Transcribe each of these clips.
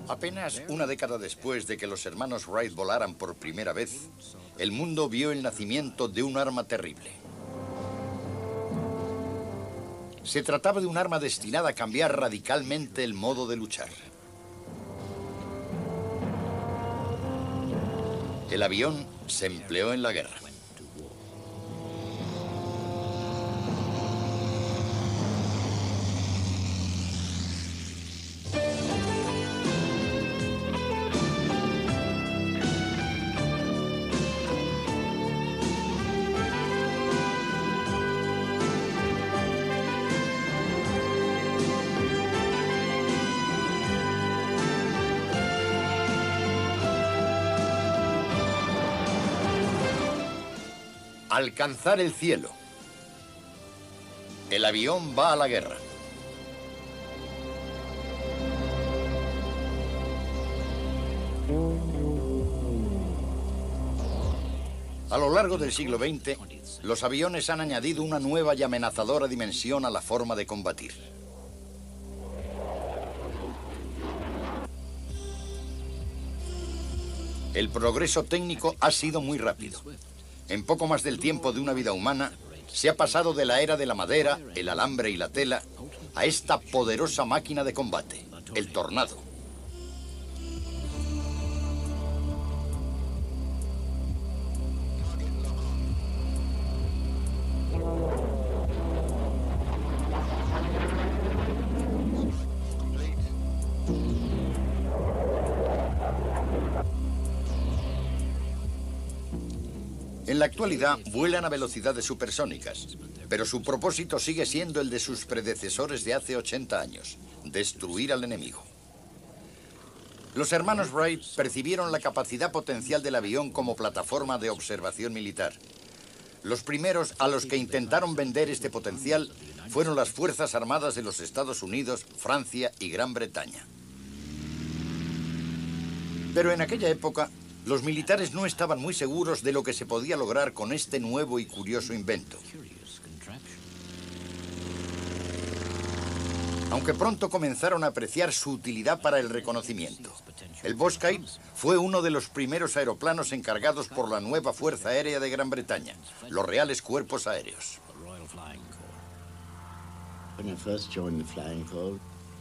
Apenas una década después de que los hermanos Wright volaran por primera vez, el mundo vio el nacimiento de un arma terrible. Se trataba de un arma destinada a cambiar radicalmente el modo de luchar. El avión se empleó en la guerra. Alcanzar el cielo. El avión va a la guerra. A lo largo del siglo XX, los aviones han añadido una nueva y amenazadora dimensión a la forma de combatir. El progreso técnico ha sido muy rápido. En poco más del tiempo de una vida humana, se ha pasado de la era de la madera, el alambre y la tela, a esta poderosa máquina de combate, el Tornado. En la actualidad vuelan a velocidades supersónicas, pero su propósito sigue siendo el de sus predecesores de hace 80 años, destruir al enemigo. Los hermanos Wright percibieron la capacidad potencial del avión como plataforma de observación militar. Los primeros a los que intentaron vender este potencial fueron las Fuerzas Armadas de los Estados Unidos, Francia y Gran Bretaña. Pero en aquella época, los militares no estaban muy seguros de lo que se podía lograr con este nuevo y curioso invento. Aunque pronto comenzaron a apreciar su utilidad para el reconocimiento. El Bosquet fue uno de los primeros aeroplanos encargados por la nueva Fuerza Aérea de Gran Bretaña, los Reales Cuerpos Aéreos.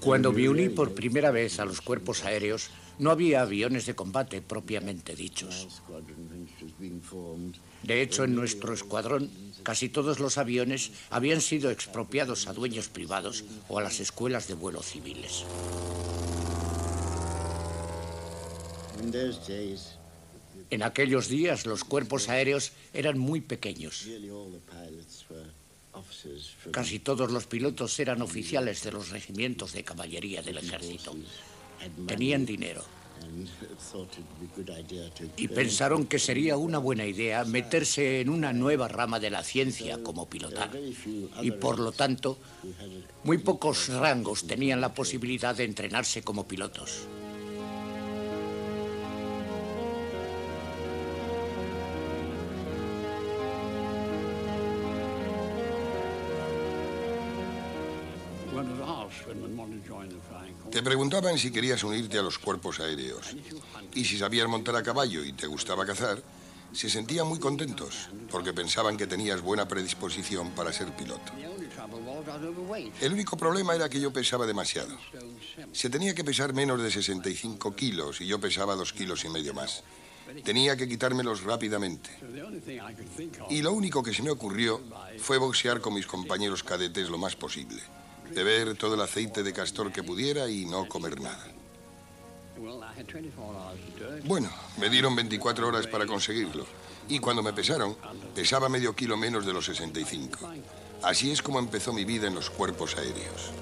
Cuando me uní por primera vez a los cuerpos aéreos, no había aviones de combate propiamente dichos. De hecho, en nuestro escuadrón, casi todos los aviones habían sido expropiados a dueños privados o a las escuelas de vuelo civiles. En aquellos días, los cuerpos aéreos eran muy pequeños. Casi todos los pilotos eran oficiales de los regimientos de caballería del ejército. Tenían dinero. Y pensaron que sería una buena idea meterse en una nueva rama de la ciencia como pilotar. Y por lo tanto, muy pocos rangos tenían la posibilidad de entrenarse como pilotos. Te preguntaban si querías unirte a los cuerpos aéreos. Y si sabías montar a caballo y te gustaba cazar, se sentían muy contentos, porque pensaban que tenías buena predisposición para ser piloto. El único problema era que yo pesaba demasiado. Se tenía que pesar menos de 65 kilos y yo pesaba 2,5 kilos más. Tenía que quitármelos rápidamente. Y lo único que se me ocurrió fue boxear con mis compañeros cadetes lo más posible. Beber todo el aceite de castor que pudiera y no comer nada. Bueno, me dieron 24 horas para conseguirlo. Y cuando me pesaron, pesaba medio kilo menos de los 65. Así es como empezó mi vida en los cuerpos aéreos.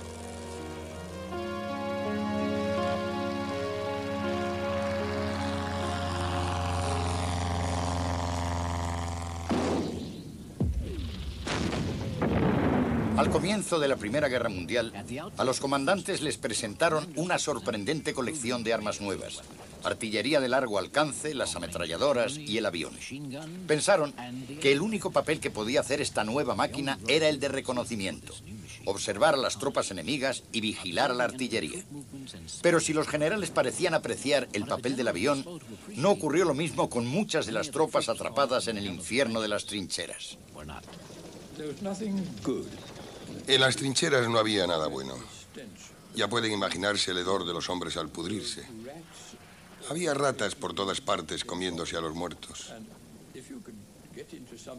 Al comienzo de la Primera Guerra Mundial, a los comandantes les presentaron una sorprendente colección de armas nuevas. Artillería de largo alcance, las ametralladoras y el avión. Pensaron que el único papel que podía hacer esta nueva máquina era el de reconocimiento. observar a las tropas enemigas y vigilar a la artillería. Pero si los generales parecían apreciar el papel del avión, no ocurrió lo mismo con muchas de las tropas atrapadas en el infierno de las trincheras. En las trincheras no había nada bueno. Ya pueden imaginarse el hedor de los hombres al pudrirse. Había ratas por todas partes comiéndose a los muertos.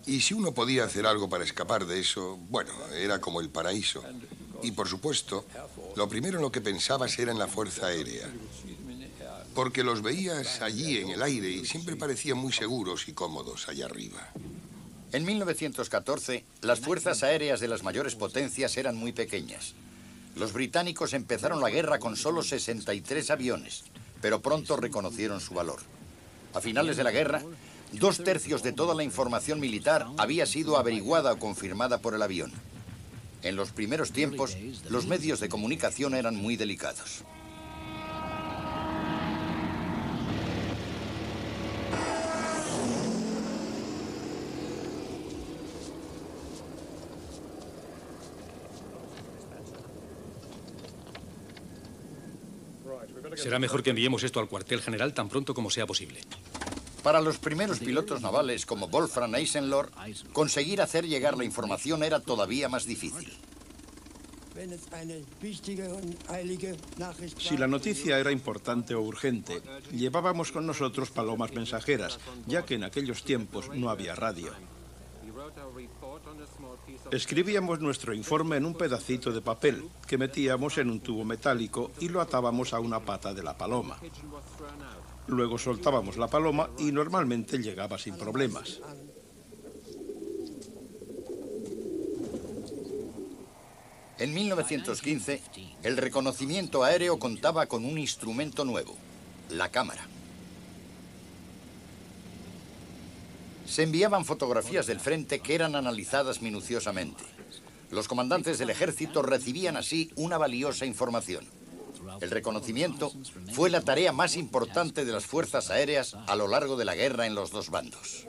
Y si uno podía hacer algo para escapar de eso, bueno, era como el paraíso. Y por supuesto, lo primero en lo que pensabas era en la Fuerza Aérea. Porque los veías allí en el aire y siempre parecían muy seguros y cómodos allá arriba. En 1914, las fuerzas aéreas de las mayores potencias eran muy pequeñas. Los británicos empezaron la guerra con solo 63 aviones, pero pronto reconocieron su valor. A finales de la guerra, 2/3 de toda la información militar había sido averiguada o confirmada por el avión. En los primeros tiempos, los medios de comunicación eran muy delicados. Será mejor que enviemos esto al cuartel general tan pronto como sea posible. Para los primeros pilotos navales como Wolfram Eisenlohr, conseguir hacer llegar la información era todavía más difícil. Si la noticia era importante o urgente, llevábamos con nosotros palomas mensajeras, ya que en aquellos tiempos no había radio. Escribíamos nuestro informe en un pedacito de papel que metíamos en un tubo metálico y lo atábamos a una pata de la paloma. Luego soltábamos la paloma y normalmente llegaba sin problemas. En 1915, el reconocimiento aéreo contaba con un instrumento nuevo, la cámara. Se enviaban fotografías del frente que eran analizadas minuciosamente. Los comandantes del ejército recibían así una valiosa información. El reconocimiento fue la tarea más importante de las fuerzas aéreas a lo largo de la guerra en los dos bandos.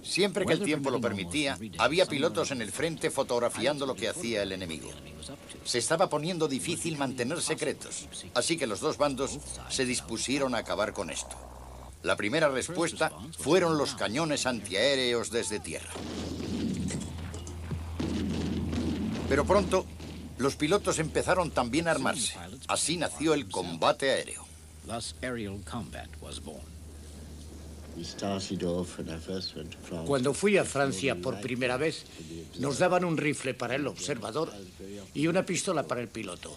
Siempre que el tiempo lo permitía, había pilotos en el frente fotografiando lo que hacía el enemigo. Se estaba poniendo difícil mantener secretos, así que los dos bandos se dispusieron a acabar con esto. La primera respuesta fueron los cañones antiaéreos desde tierra. Pero pronto, los pilotos empezaron también a armarse. Así nació el combate aéreo. Cuando fui a Francia por primera vez, nos daban un rifle para el observador y una pistola para el piloto.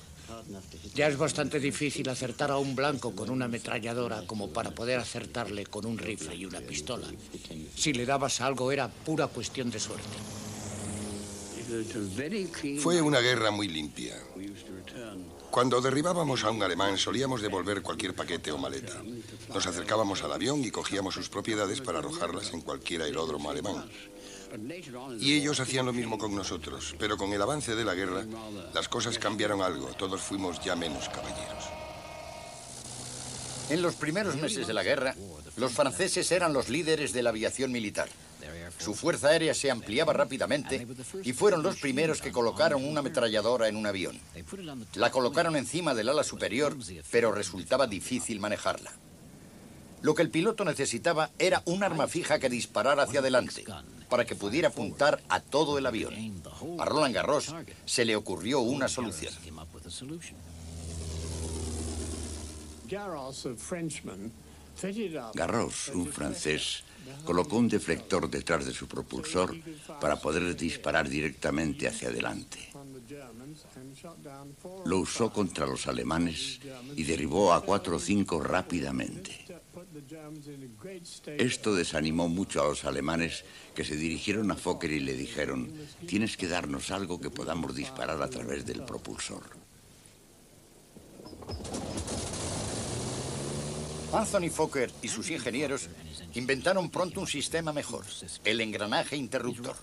Ya es bastante difícil acertar a un blanco con una ametralladora como para poder acertarle con un rifle y una pistola. Si le dabas algo era pura cuestión de suerte. Fue una guerra muy limpia. Cuando derribábamos a un alemán solíamos devolver cualquier paquete o maleta. Nos acercábamos al avión y cogíamos sus propiedades para arrojarlas en cualquier aeródromo alemán. Y ellos hacían lo mismo con nosotros, pero con el avance de la guerra las cosas cambiaron algo, todos fuimos ya menos caballeros. En los primeros meses de la guerra, los franceses eran los líderes de la aviación militar. Su fuerza aérea se ampliaba rápidamente y fueron los primeros que colocaron una ametralladora en un avión. La colocaron encima del ala superior, pero resultaba difícil manejarla. Lo que el piloto necesitaba era un arma fija que disparara hacia adelante, para que pudiera apuntar a todo el avión. A Roland Garros se le ocurrió una solución. Garros, un francés, colocó un deflector detrás de su propulsor para poder disparar directamente hacia adelante. Lo usó contra los alemanes y derribó a 4 o 5 rápidamente. Esto desanimó mucho a los alemanes, que se dirigieron a Fokker y le dijeron: tienes que darnos algo que podamos disparar a través del propulsor. Anthony Fokker y sus ingenieros inventaron pronto un sistema mejor, el engranaje interruptor.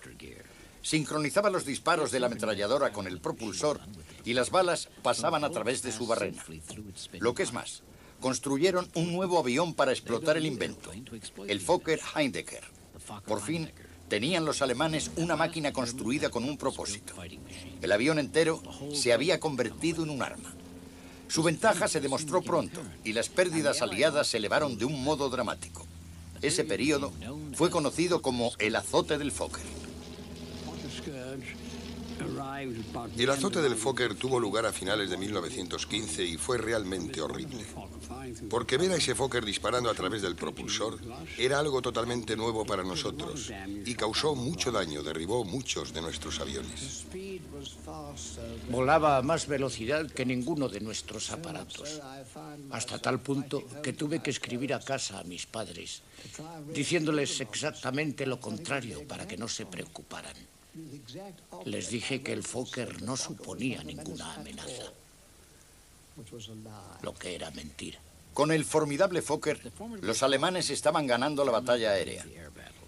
Sincronizaba los disparos de la ametralladora con el propulsor y las balas pasaban a través de su barrena. Lo que es más, construyeron un nuevo avión para explotar el invento, el Fokker Heimdecker. Por fin, Tenían los alemanes una máquina construida con un propósito. El avión entero se había convertido en un arma. Su ventaja se demostró pronto y las pérdidas aliadas se elevaron de un modo dramático. Ese periodo fue conocido como el azote del Fokker. El azote del Fokker tuvo lugar a finales de 1915 y fue realmente horrible. Porque ver a ese Fokker disparando a través del propulsor era algo totalmente nuevo para nosotros y causó mucho daño, derribó muchos de nuestros aviones. Volaba a más velocidad que ninguno de nuestros aparatos, hasta tal punto que tuve que escribir a casa a mis padres, diciéndoles exactamente lo contrario para que no se preocuparan. Les dije que el Fokker no suponía ninguna amenaza, lo que era mentira. Con el formidable Fokker, los alemanes estaban ganando la batalla aérea.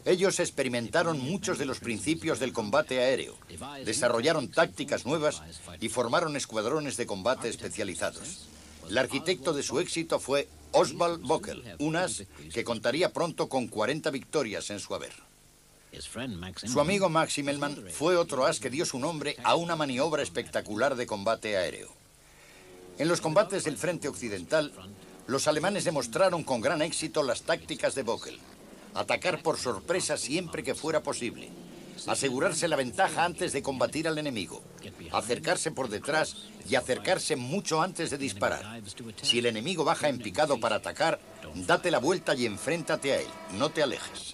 Ellos experimentaron muchos de los principios del combate aéreo, desarrollaron tácticas nuevas y formaron escuadrones de combate especializados. El arquitecto de su éxito fue Oswald Bockel, un as que contaría pronto con 40 victorias en su haber. Su amigo Max Immelmann fue otro as que dio su nombre a una maniobra espectacular de combate aéreo. En los combates del frente occidental, los alemanes demostraron con gran éxito las tácticas de Bockel. Atacar por sorpresa siempre que fuera posible. Asegurarse la ventaja antes de combatir al enemigo. Acercarse por detrás y acercarse mucho antes de disparar. Si el enemigo baja en picado para atacar, date la vuelta y enfréntate a él. No te alejes.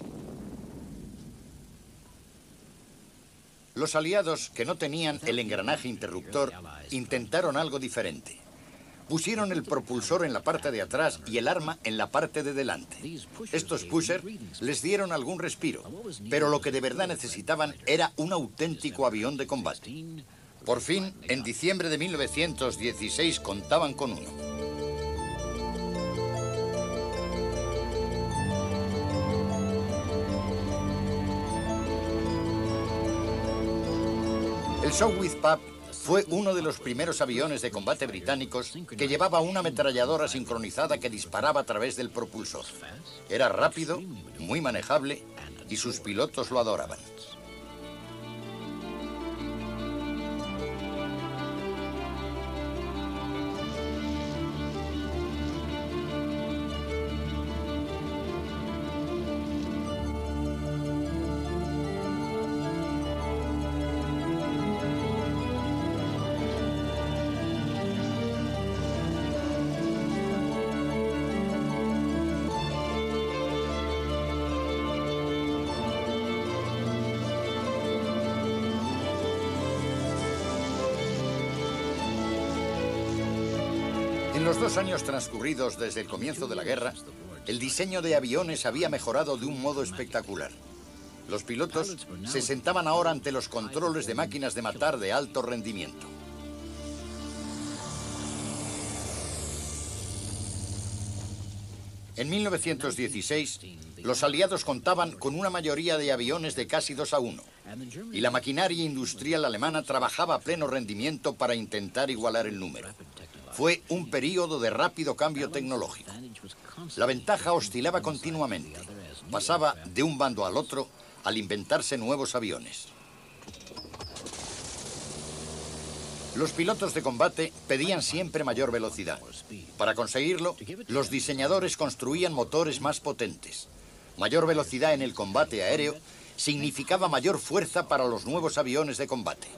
Los aliados, que no tenían el engranaje interruptor, intentaron algo diferente. Pusieron el propulsor en la parte de atrás y el arma en la parte de delante. Estos pusher les dieron algún respiro, pero lo que de verdad necesitaban era un auténtico avión de combate. Por fin, en diciembre de 1916 contaban con uno. El Sopwith Pup fue uno de los primeros aviones de combate británicos que llevaba una ametralladora sincronizada que disparaba a través del propulsor. Era rápido, muy manejable y sus pilotos lo adoraban. En los 2 años transcurridos desde el comienzo de la guerra, el diseño de aviones había mejorado de un modo espectacular. Los pilotos se sentaban ahora ante los controles de máquinas de matar de alto rendimiento. En 1916, los aliados contaban con una mayoría de aviones de casi 2-1, y la maquinaria industrial alemana trabajaba a pleno rendimiento para intentar igualar el número. Fue un período de rápido cambio tecnológico. La ventaja oscilaba continuamente. Pasaba de un bando al otro al inventarse nuevos aviones. Los pilotos de combate pedían siempre mayor velocidad. Para conseguirlo, los diseñadores construían motores más potentes. Mayor velocidad en el combate aéreo significaba mayor fuerza para los nuevos aviones de combate.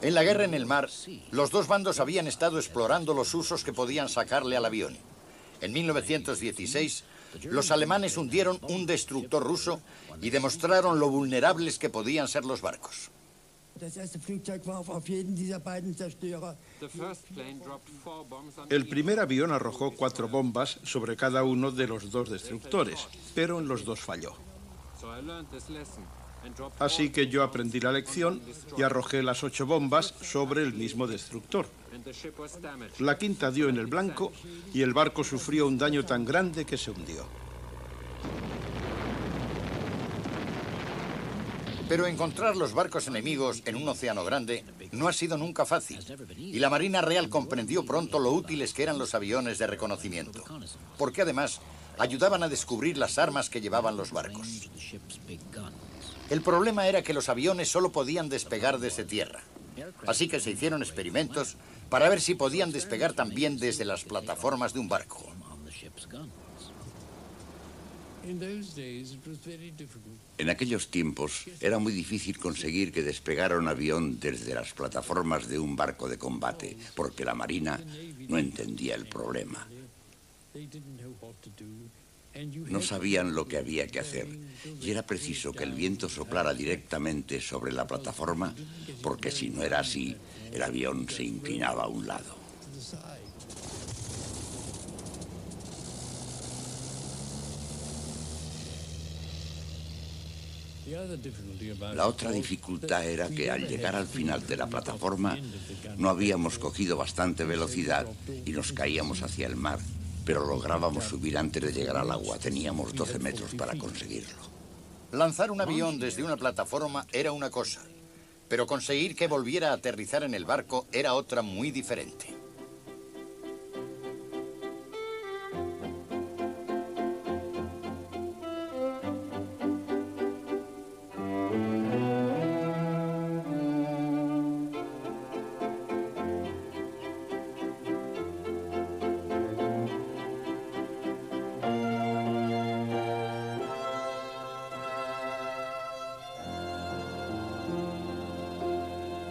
En la guerra en el mar, los dos bandos habían estado explorando los usos que podían sacarle al avión. En 1916, los alemanes hundieron un destructor ruso y demostraron lo vulnerables que podían ser los barcos. El primer avión arrojó 4 bombas sobre cada uno de los 2 destructores, pero en los 2 falló. Así que yo aprendí la lección y arrojé las 8 bombas sobre el mismo destructor. La quinta dio en el blanco y el barco sufrió un daño tan grande que se hundió. Pero encontrar los barcos enemigos en un océano grande no ha sido nunca fácil, y la Marina Real comprendió pronto lo útiles que eran los aviones de reconocimiento, porque además ayudaban a descubrir las armas que llevaban los barcos. El problema era que los aviones solo podían despegar desde tierra, así que se hicieron experimentos para ver si podían despegar también desde las plataformas de un barco. En aquellos tiempos era muy difícil conseguir que despegara un avión desde las plataformas de un barco de combate, porque la Marina no entendía el problema. No sabían lo que había que hacer, y era preciso que el viento soplara directamente sobre la plataforma, porque si no era así, el avión se inclinaba a un lado. La otra dificultad era que al llegar al final de la plataforma no habíamos cogido bastante velocidad y nos caíamos hacia el mar, pero lográbamos subir antes de llegar al agua. Teníamos 12 metros para conseguirlo. Lanzar un avión desde una plataforma era una cosa, pero conseguir que volviera a aterrizar en el barco era otra muy diferente.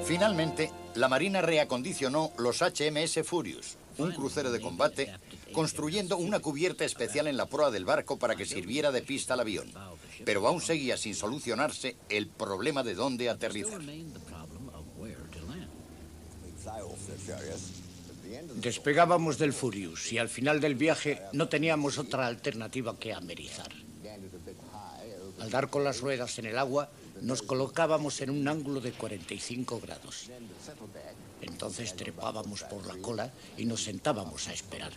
Finalmente, la Marina reacondicionó los HMS Furious, un crucero de combate, construyendo una cubierta especial en la proa del barco para que sirviera de pista al avión. Pero aún seguía sin solucionarse el problema de dónde aterrizar. Despegábamos del Furious y al final del viaje no teníamos otra alternativa que amerizar. Al dar con las ruedas en el agua, nos colocábamos en un ángulo de 45 grados. Entonces trepábamos por la cola y nos sentábamos a esperar.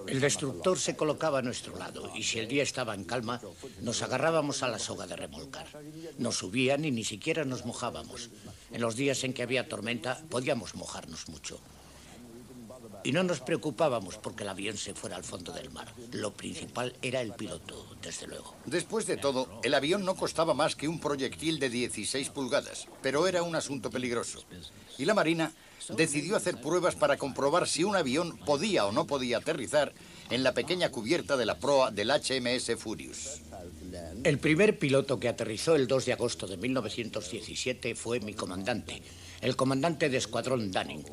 El destructor se colocaba a nuestro lado y si el día estaba en calma, nos agarrábamos a la soga de remolcar. Nos subían y ni siquiera nos mojábamos. En los días en que había tormenta podíamos mojarnos mucho. Y no nos preocupábamos porque el avión se fuera al fondo del mar. Lo principal era el piloto, desde luego. Después de todo, el avión no costaba más que un proyectil de 16 pulgadas, pero era un asunto peligroso. Y la Marina decidió hacer pruebas para comprobar si un avión podía o no podía aterrizar en la pequeña cubierta de la proa del HMS Furious. El primer piloto que aterrizó el 2 de agosto de 1917 fue mi comandante, el comandante de escuadrón Dunning.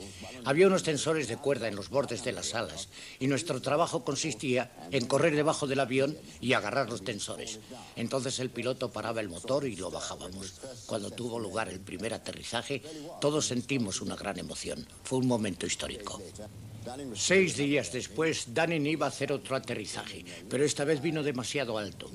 Había unos tensores de cuerda en los bordes de las alas y nuestro trabajo consistía en correr debajo del avión y agarrar los tensores. Entonces el piloto paraba el motor y lo bajábamos. Cuando tuvo lugar el primer aterrizaje, todos sentimos una gran emoción. Fue un momento histórico. 6 días después, Dunning iba a hacer otro aterrizaje, pero esta vez vino demasiado alto.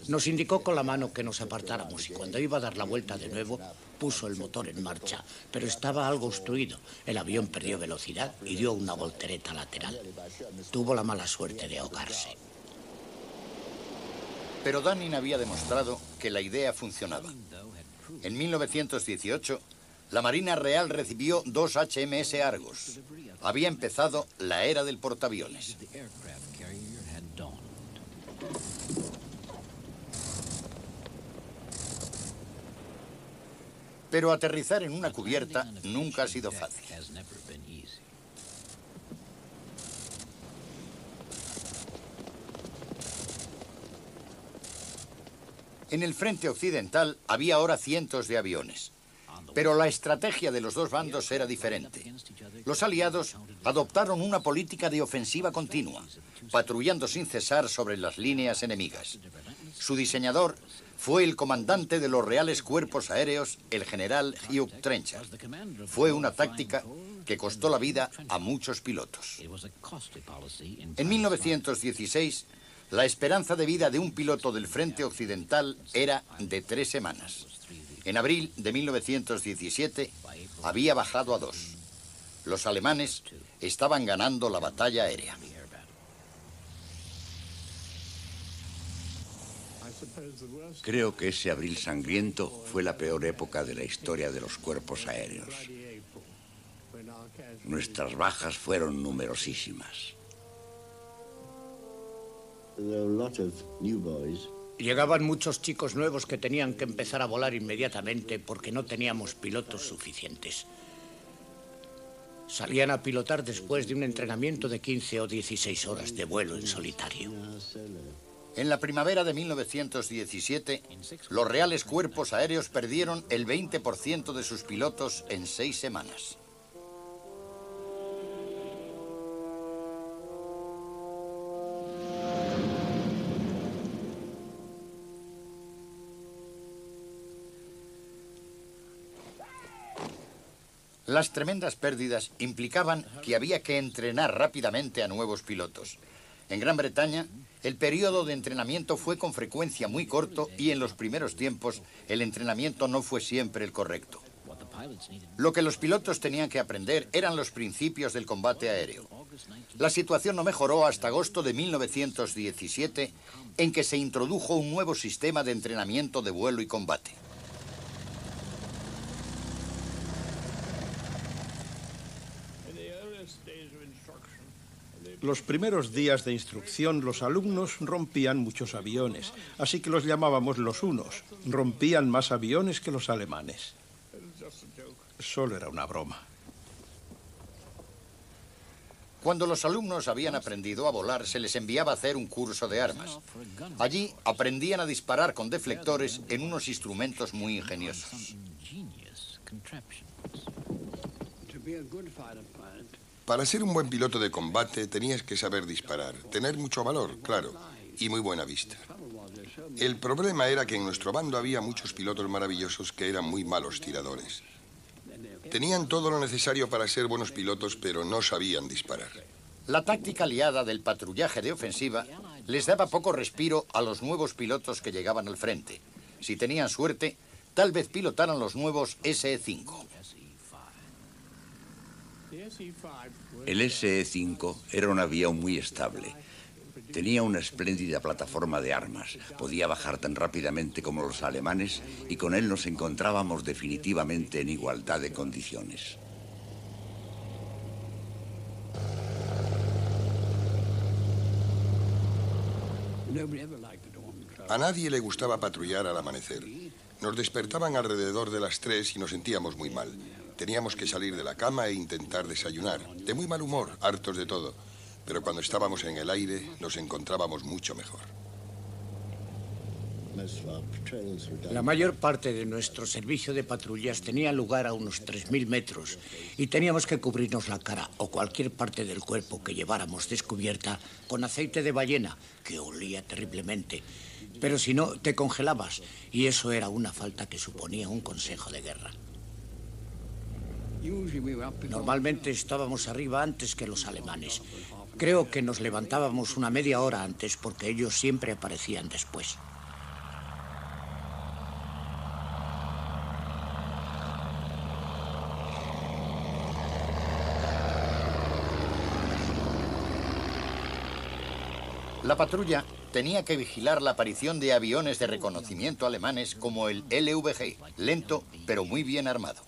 Nos indicó con la mano que nos apartáramos y cuando iba a dar la vuelta de nuevo, puso el motor en marcha, pero estaba algo obstruido. El avión perdió velocidad y dio una voltereta lateral. Tuvo la mala suerte de ahogarse. Pero Dunning había demostrado que la idea funcionaba. En 1918, la Marina Real recibió 2 HMS Argos. Había empezado la era del portaaviones. Pero aterrizar en una cubierta nunca ha sido fácil. En el frente occidental había ahora cientos de aviones. Pero la estrategia de los dos bandos era diferente. Los aliados adoptaron una política de ofensiva continua, patrullando sin cesar sobre las líneas enemigas. Su diseñador fue el comandante de los Reales Cuerpos Aéreos, el general Hugh Trenchard. Fue una táctica que costó la vida a muchos pilotos. En 1916, la esperanza de vida de un piloto del frente occidental era de 3 semanas. En abril de 1917 había bajado a 2. Los alemanes estaban ganando la batalla aérea. Creo que ese abril sangriento fue la peor época de la historia de los cuerpos aéreos. Nuestras bajas fueron numerosísimas. Llegaban muchos chicos nuevos que tenían que empezar a volar inmediatamente porque no teníamos pilotos suficientes. Salían a pilotar después de un entrenamiento de 15 o 16 horas de vuelo en solitario. En la primavera de 1917, los reales cuerpos aéreos perdieron el 20% de sus pilotos en 6 semanas. Las tremendas pérdidas implicaban que había que entrenar rápidamente a nuevos pilotos. En Gran Bretaña, el periodo de entrenamiento fue con frecuencia muy corto y en los primeros tiempos el entrenamiento no fue siempre el correcto. Lo que los pilotos tenían que aprender eran los principios del combate aéreo. La situación no mejoró hasta agosto de 1917, en que se introdujo un nuevo sistema de entrenamiento de vuelo y combate. Los primeros días de instrucción los alumnos rompían muchos aviones, así que los llamábamos los unos. Rompían más aviones que los alemanes. Solo era una broma. Cuando los alumnos habían aprendido a volar, se les enviaba a hacer un curso de armas. Allí aprendían a disparar con deflectores en unos instrumentos muy ingeniosos. Para ser un buen piloto de combate tenías que saber disparar, tener mucho valor, claro, y muy buena vista. El problema era que en nuestro bando había muchos pilotos maravillosos que eran muy malos tiradores. Tenían todo lo necesario para ser buenos pilotos, pero no sabían disparar. La táctica aliada del patrullaje de ofensiva les daba poco respiro a los nuevos pilotos que llegaban al frente. Si tenían suerte, tal vez pilotaran los nuevos SE-5. El SE-5 era un avión muy estable. Tenía una espléndida plataforma de armas. Podía bajar tan rápidamente como los alemanes y con él nos encontrábamos definitivamente en igualdad de condiciones. A nadie le gustaba patrullar al amanecer. Nos despertaban alrededor de las 3 y nos sentíamos muy mal. Teníamos que salir de la cama e intentar desayunar. De muy mal humor, hartos de todo. Pero cuando estábamos en el aire, nos encontrábamos mucho mejor. La mayor parte de nuestro servicio de patrullas tenía lugar a unos 3.000 metros y teníamos que cubrirnos la cara o cualquier parte del cuerpo que lleváramos descubierta con aceite de ballena, que olía terriblemente. Pero si no, te congelabas y eso era una falta que suponía un consejo de guerra. Normalmente estábamos arriba antes que los alemanes. Creo que nos levantábamos una media hora antes porque ellos siempre aparecían después. La patrulla tenía que vigilar la aparición de aviones de reconocimiento alemanes como el LVG, lento pero muy bien armado.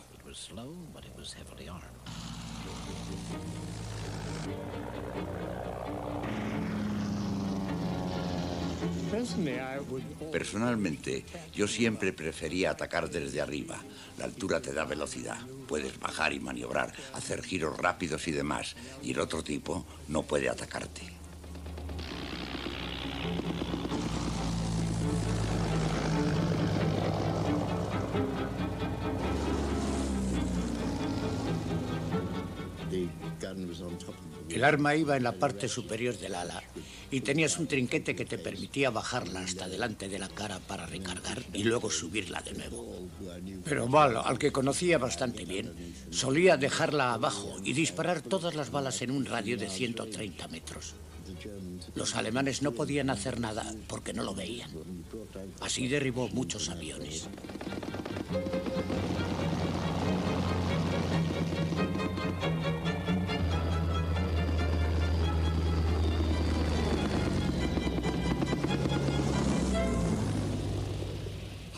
Personalmente, yo siempre prefería atacar desde arriba. La altura te da velocidad. Puedes bajar y maniobrar, hacer giros rápidos y demás. Y el otro tipo no puede atacarte. El arma iba en la parte superior del ala y tenías un trinquete que te permitía bajarla hasta delante de la cara para recargar y luego subirla de nuevo. Pero Val, al que conocía bastante bien, solía dejarla abajo y disparar todas las balas en un radio de 130 metros. Los alemanes no podían hacer nada porque no lo veían. Así derribó muchos aviones.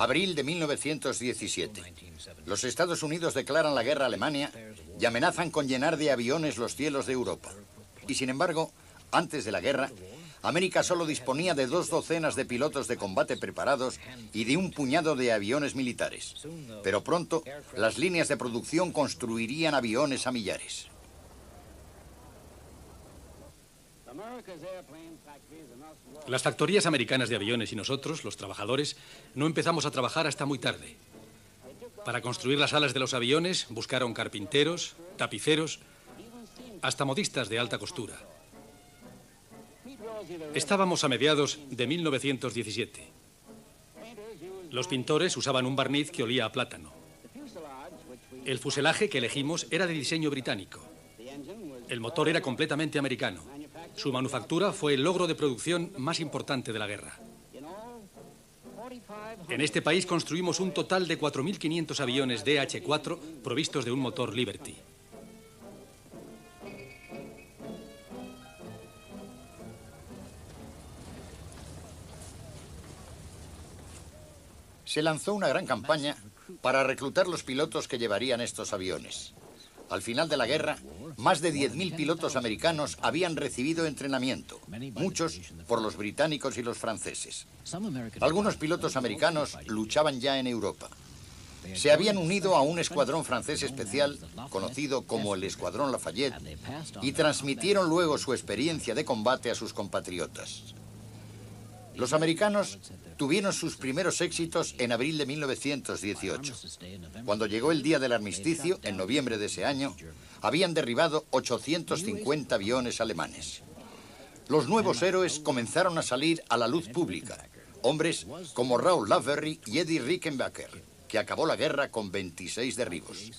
Abril de 1917. Los Estados Unidos declaran la guerra a Alemania y amenazan con llenar de aviones los cielos de Europa. Y sin embargo, antes de la guerra, América solo disponía de 2 docenas de pilotos de combate preparados y de un puñado de aviones militares. Pero pronto, las líneas de producción construirían aviones a millares. Las factorías americanas de aviones y nosotros, los trabajadores, no empezamos a trabajar hasta muy tarde. Para construir las alas de los aviones buscaron carpinteros, tapiceros, hasta modistas de alta costura. Estábamos a mediados de 1917. Los pintores usaban un barniz que olía a plátano. El fuselaje que elegimos era de diseño británico. El motor era completamente americano. Su manufactura fue el logro de producción más importante de la guerra. En este país construimos un total de 4.500 aviones DH-4 provistos de un motor Liberty. Se lanzó una gran campaña para reclutar los pilotos que llevarían estos aviones. Al final de la guerra, más de 10.000 pilotos americanos habían recibido entrenamiento, muchos por los británicos y los franceses. Algunos pilotos americanos luchaban ya en Europa. Se habían unido a un escuadrón francés especial, conocido como el Escuadrón Lafayette, y transmitieron luego su experiencia de combate a sus compatriotas. Los americanos tuvieron sus primeros éxitos en abril de 1918. Cuando llegó el día del armisticio, en noviembre de ese año, habían derribado 850 aviones alemanes. Los nuevos héroes comenzaron a salir a la luz pública, hombres como Raoul Lavery y Eddie Rickenbacker, que acabó la guerra con 26 derribos.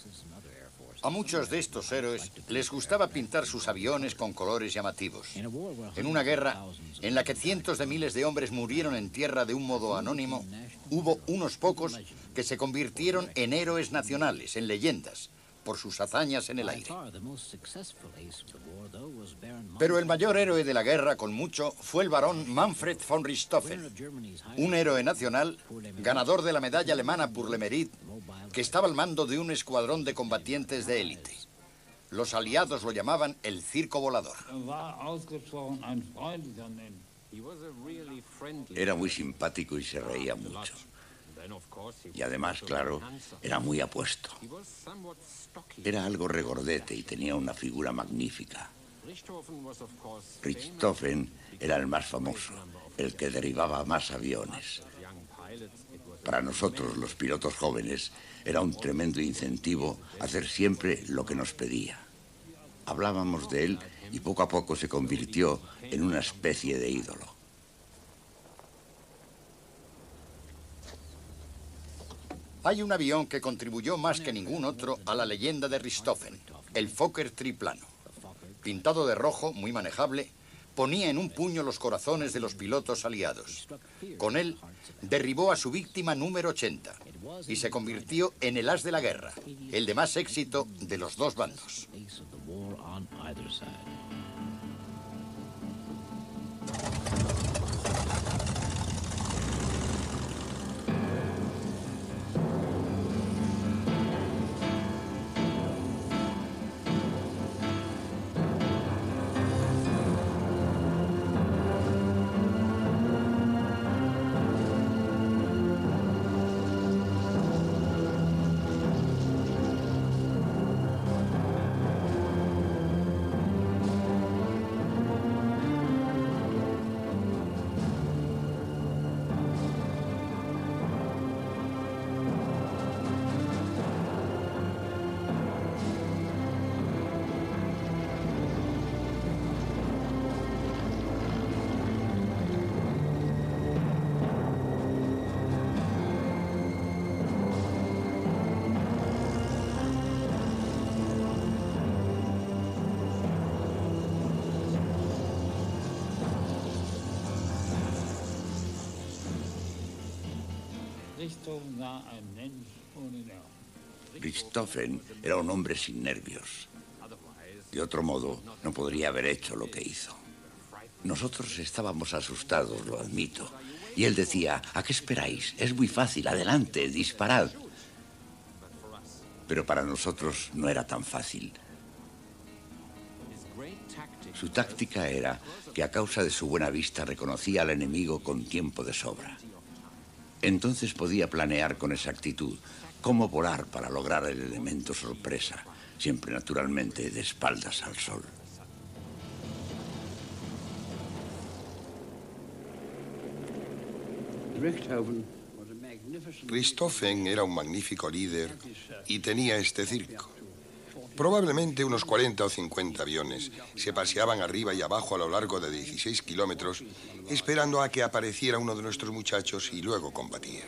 A muchos de estos héroes les gustaba pintar sus aviones con colores llamativos. En una guerra en la que cientos de miles de hombres murieron en tierra de un modo anónimo, hubo unos pocos que se convirtieron en héroes nacionales, en leyendas, por sus hazañas en el aire. Pero el mayor héroe de la guerra, con mucho, fue el barón Manfred von Richthofen, un héroe nacional, ganador de la medalla alemana pour le mérite, que estaba al mando de un escuadrón de combatientes de élite. Los aliados lo llamaban el circo volador. Era muy simpático y se reía mucho. Y además, claro, era muy apuesto. Era algo regordete y tenía una figura magnífica. Richthofen era el más famoso, el que derribaba más aviones. Para nosotros, los pilotos jóvenes, era un tremendo incentivo hacer siempre lo que nos pedía. Hablábamos de él y poco a poco se convirtió en una especie de ídolo. Hay un avión que contribuyó más que ningún otro a la leyenda de Richthofen, el Fokker triplano. Pintado de rojo, muy manejable, ponía en un puño los corazones de los pilotos aliados. Con él, derribó a su víctima número 80 y se convirtió en el as de la guerra, el de más éxito de los dos bandos. Richthofen era un hombre sin nervios. De otro modo, no podría haber hecho lo que hizo. Nosotros estábamos asustados, lo admito, Y él decía, ¿a qué esperáis? Es muy fácil, adelante, disparad. Pero para nosotros no era tan fácil. Su táctica era que a causa de su buena vista reconocía al enemigo con tiempo de sobra. Entonces podía planear con exactitud cómo volar para lograr el elemento sorpresa, siempre naturalmente de espaldas al sol. Richthofen era un magnífico líder y tenía este circo. Probablemente unos 40 o 50 aviones se paseaban arriba y abajo a lo largo de 16 kilómetros esperando a que apareciera uno de nuestros muchachos y luego combatía.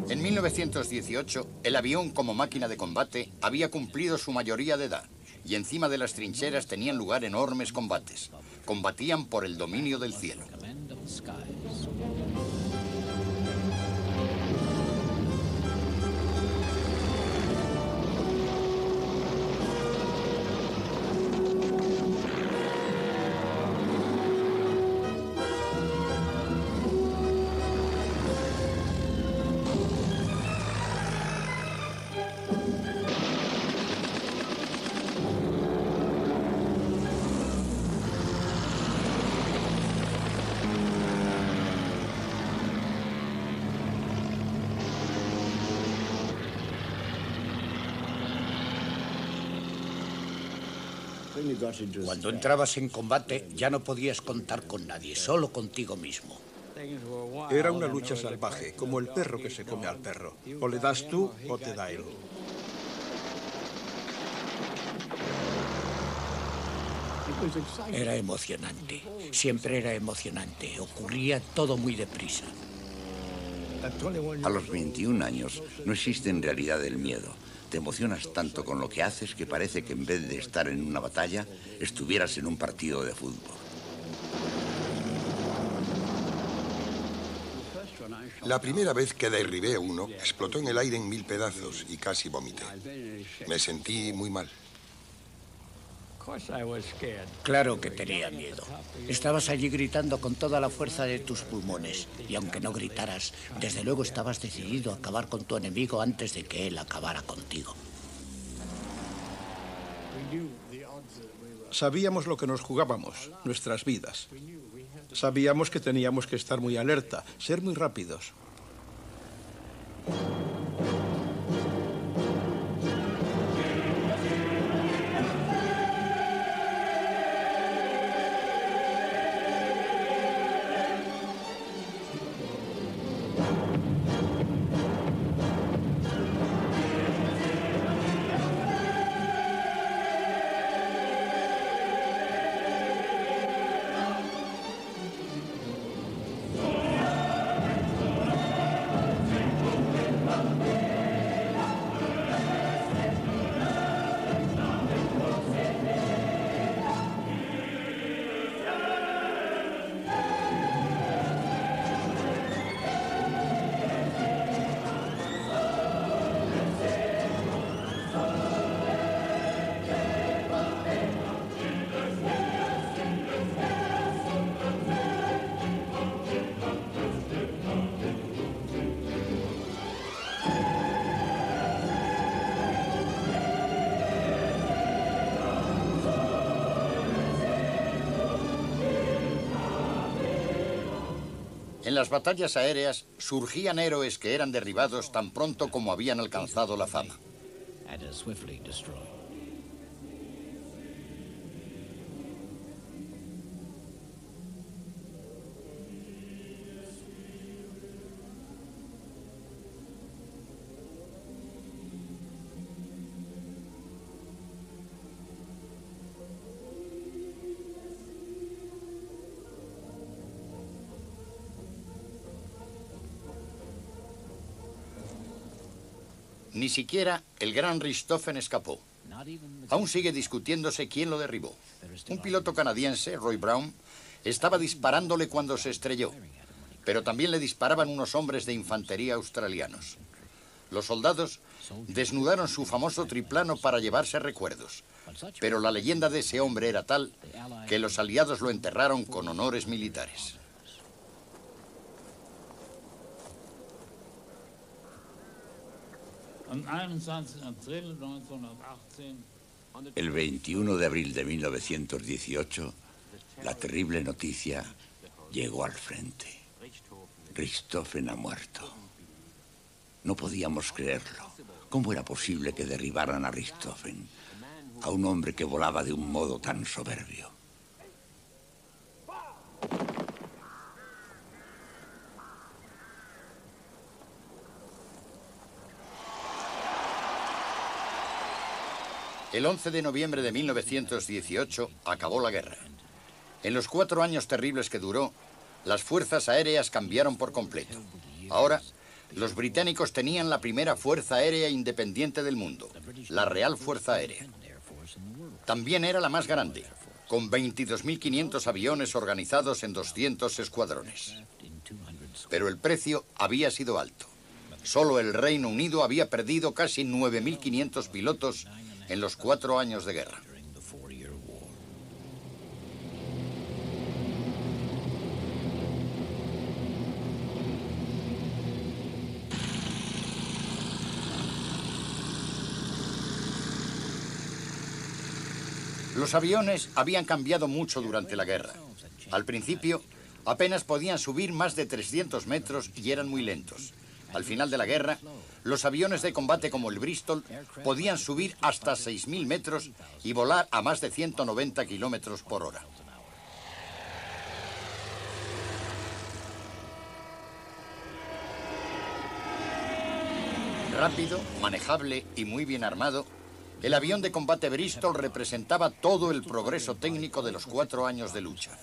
En 1918, el avión como máquina de combate había cumplido su mayoría de edad y encima de las trincheras tenían lugar enormes combates. Combatían por el dominio del cielo. Cuando entrabas en combate ya no podías contar con nadie, solo contigo mismo. Era una lucha salvaje, como el perro que se come al perro. O le das tú o te da él. Era emocionante, siempre era emocionante, ocurría todo muy deprisa. A los 21 años no existe en realidad el miedo. Te emocionas tanto con lo que haces que parece que en vez de estar en una batalla, estuvieras en un partido de fútbol. La primera vez que derribé a uno, explotó en el aire en 1000 pedazos y casi vomité. Me sentí muy mal. Claro que tenía miedo. Estabas allí gritando con toda la fuerza de tus pulmones. Y aunque no gritaras, desde luego estabas decidido a acabar con tu enemigo antes de que él acabara contigo. Sabíamos lo que nos jugábamos, nuestras vidas. Sabíamos que teníamos que estar muy alerta, ser muy rápidos. En las batallas aéreas surgían héroes que eran derribados tan pronto como habían alcanzado la fama. Ni siquiera el gran Richthofen escapó. Aún sigue discutiéndose quién lo derribó. Un piloto canadiense, Roy Brown, estaba disparándole cuando se estrelló, pero también le disparaban unos hombres de infantería australianos. Los soldados desnudaron su famoso triplano para llevarse recuerdos, pero la leyenda de ese hombre era tal que los aliados lo enterraron con honores militares. El 21 de abril de 1918, la terrible noticia llegó al frente. Richthofen ha muerto. No podíamos creerlo. ¿Cómo era posible que derribaran a Richthofen, a un hombre que volaba de un modo tan soberbio? El 11 de noviembre de 1918 acabó la guerra. En los 4 años terribles que duró, las fuerzas aéreas cambiaron por completo. Ahora, los británicos tenían la primera fuerza aérea independiente del mundo, la Real Fuerza Aérea. También era la más grande, con 22.500 aviones organizados en 200 escuadrones. Pero el precio había sido alto. Solo el Reino Unido había perdido casi 9.500 pilotos en los 4 años de guerra. Los aviones habían cambiado mucho durante la guerra. Al principio, apenas podían subir más de 300 metros y eran muy lentos. Al final de la guerra, los aviones de combate como el Bristol podían subir hasta 6.000 metros y volar a más de 190 kilómetros por hora. Rápido, manejable y muy bien armado, el avión de combate Bristol representaba todo el progreso técnico de los 4 años de lucha.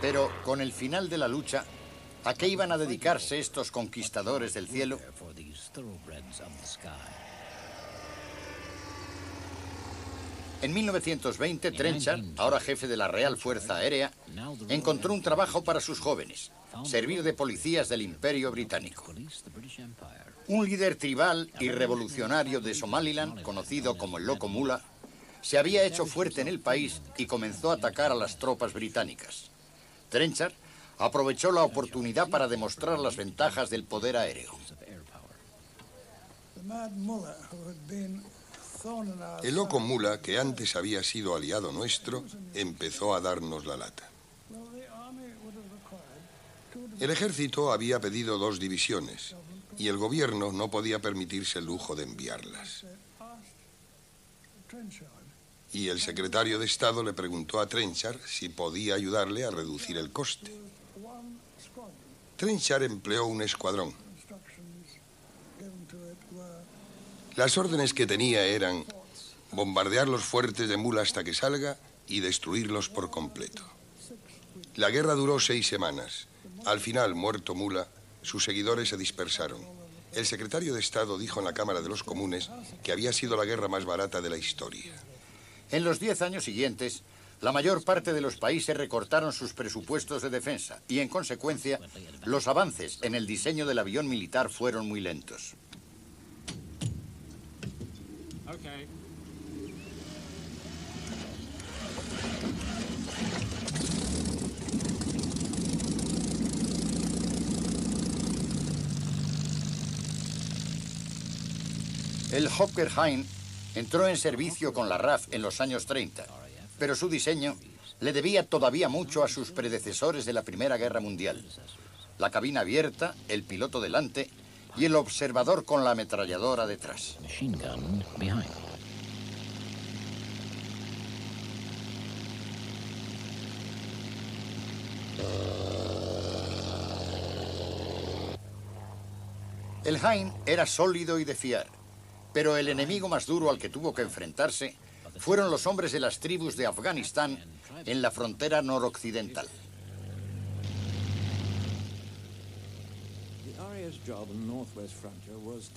Pero con el final de la lucha, ¿a qué iban a dedicarse estos conquistadores del cielo? En 1920, Trenchard, ahora jefe de la Real Fuerza Aérea, encontró un trabajo para sus jóvenes: servir de policías del Imperio Británico. Un líder tribal y revolucionario de Somaliland, conocido como el Loco Mula, se había hecho fuerte en el país y comenzó a atacar a las tropas británicas. Trenchard aprovechó la oportunidad para demostrar las ventajas del poder aéreo. El Loco Mula, que antes había sido aliado nuestro, empezó a darnos la lata. El ejército había pedido 2 divisiones y el gobierno no podía permitirse el lujo de enviarlas. Y el secretario de Estado le preguntó a Trenchard si podía ayudarle a reducir el coste. Trenchard empleó un escuadrón. Las órdenes que tenía eran bombardear los fuertes de Mula hasta que salga y destruirlos por completo. La guerra duró 6 semanas. Al final, muerto Mula, sus seguidores se dispersaron. El secretario de Estado dijo en la Cámara de los Comunes que había sido la guerra más barata de la historia. En los 10 años siguientes, la mayor parte de los países recortaron sus presupuestos de defensa y, en consecuencia, los avances en el diseño del avión militar fueron muy lentos. El Hawker Hind entró en servicio con la RAF en los años 30, pero su diseño le debía todavía mucho a sus predecesores de la Primera Guerra Mundial. La cabina abierta, el piloto delante y el observador con la ametralladora detrás. El Hind era sólido y de fiar, pero el enemigo más duro al que tuvo que enfrentarse fueron los hombres de las tribus de Afganistán en la frontera noroccidental.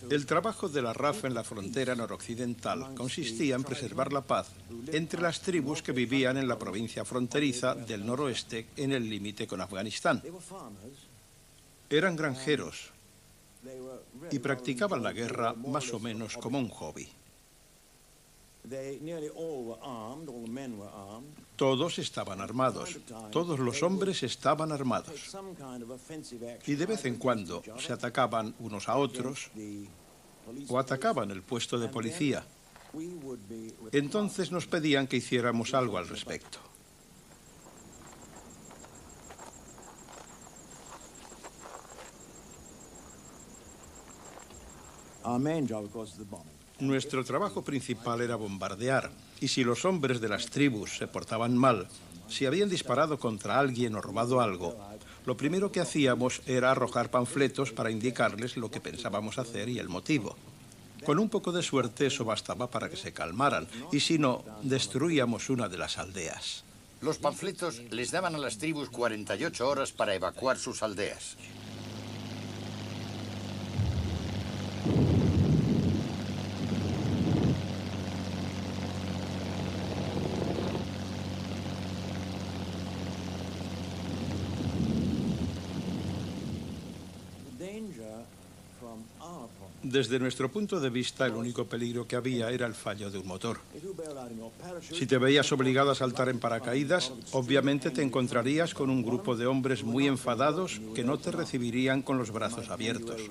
El trabajo de la RAF en la frontera noroccidental consistía en preservar la paz entre las tribus que vivían en la provincia fronteriza del noroeste en el límite con Afganistán. Eran granjeros y practicaban la guerra más o menos como un hobby. Todos estaban armados, todos los hombres estaban armados. Y de vez en cuando se atacaban unos a otros o atacaban el puesto de policía. Entonces nos pedían que hiciéramos algo al respecto. Nuestro trabajo principal era bombardear, y si los hombres de las tribus se portaban mal, si habían disparado contra alguien o robado algo, lo primero que hacíamos era arrojar panfletos para indicarles lo que pensábamos hacer y el motivo. Con un poco de suerte eso bastaba para que se calmaran, y si no, destruíamos una de las aldeas. Los panfletos les daban a las tribus 48 horas para evacuar sus aldeas. Desde nuestro punto de vista, el único peligro que había era el fallo de un motor. Si te veías obligado a saltar en paracaídas, obviamente te encontrarías con un grupo de hombres muy enfadados que no te recibirían con los brazos abiertos.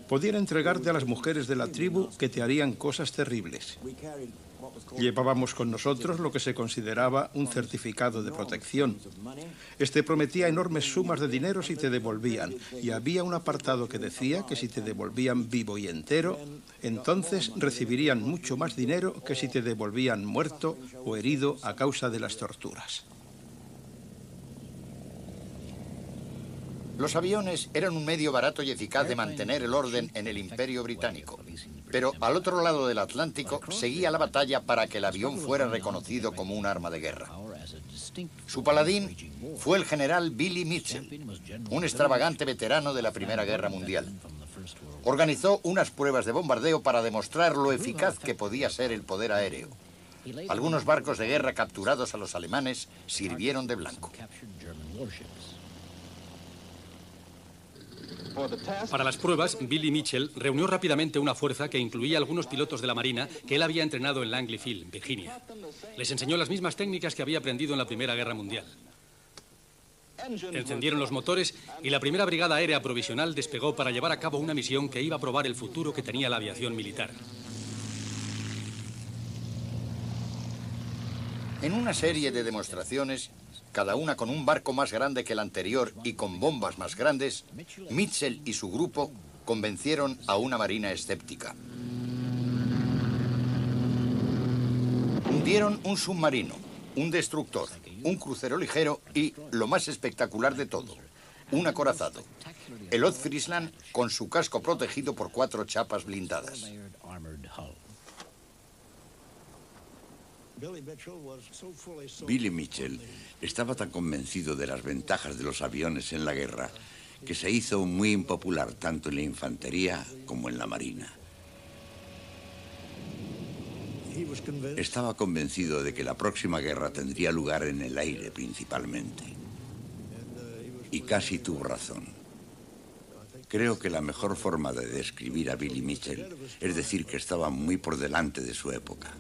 Podían entregarte a las mujeres de la tribu que te harían cosas terribles. Llevábamos con nosotros lo que se consideraba un certificado de protección. Este prometía enormes sumas de dinero si te devolvían, y había un apartado que decía que si te devolvían vivo y entero, entonces recibirían mucho más dinero que si te devolvían muerto o herido a causa de las torturas. Los aviones eran un medio barato y eficaz de mantener el orden en el Imperio Británico. Pero al otro lado del Atlántico seguía la batalla para que el avión fuera reconocido como un arma de guerra. Su paladín fue el general Billy Mitchell, un extravagante veterano de la Primera Guerra Mundial. Organizó unas pruebas de bombardeo para demostrar lo eficaz que podía ser el poder aéreo. Algunos barcos de guerra capturados a los alemanes sirvieron de blanco. Para las pruebas, Billy Mitchell reunió rápidamente una fuerza que incluía algunos pilotos de la Marina que él había entrenado en Langley Field, Virginia. Les enseñó las mismas técnicas que había aprendido en la Primera Guerra Mundial. Encendieron los motores y la primera brigada aérea provisional despegó para llevar a cabo una misión que iba a probar el futuro que tenía la aviación militar. En una serie de demostraciones, cada una con un barco más grande que el anterior y con bombas más grandes, Mitchell y su grupo convencieron a una marina escéptica. Hundieron un submarino, un destructor, un crucero ligero y, lo más espectacular de todo, un acorazado, el Ostfriesland, con su casco protegido por 4 chapas blindadas. Billy Mitchell estaba tan convencido de las ventajas de los aviones en la guerra que se hizo muy impopular tanto en la infantería como en la marina. Estaba convencido de que la próxima guerra tendría lugar en el aire principalmente. Y casi tuvo razón. Creo que la mejor forma de describir a Billy Mitchell es decir que estaba muy por delante de su época.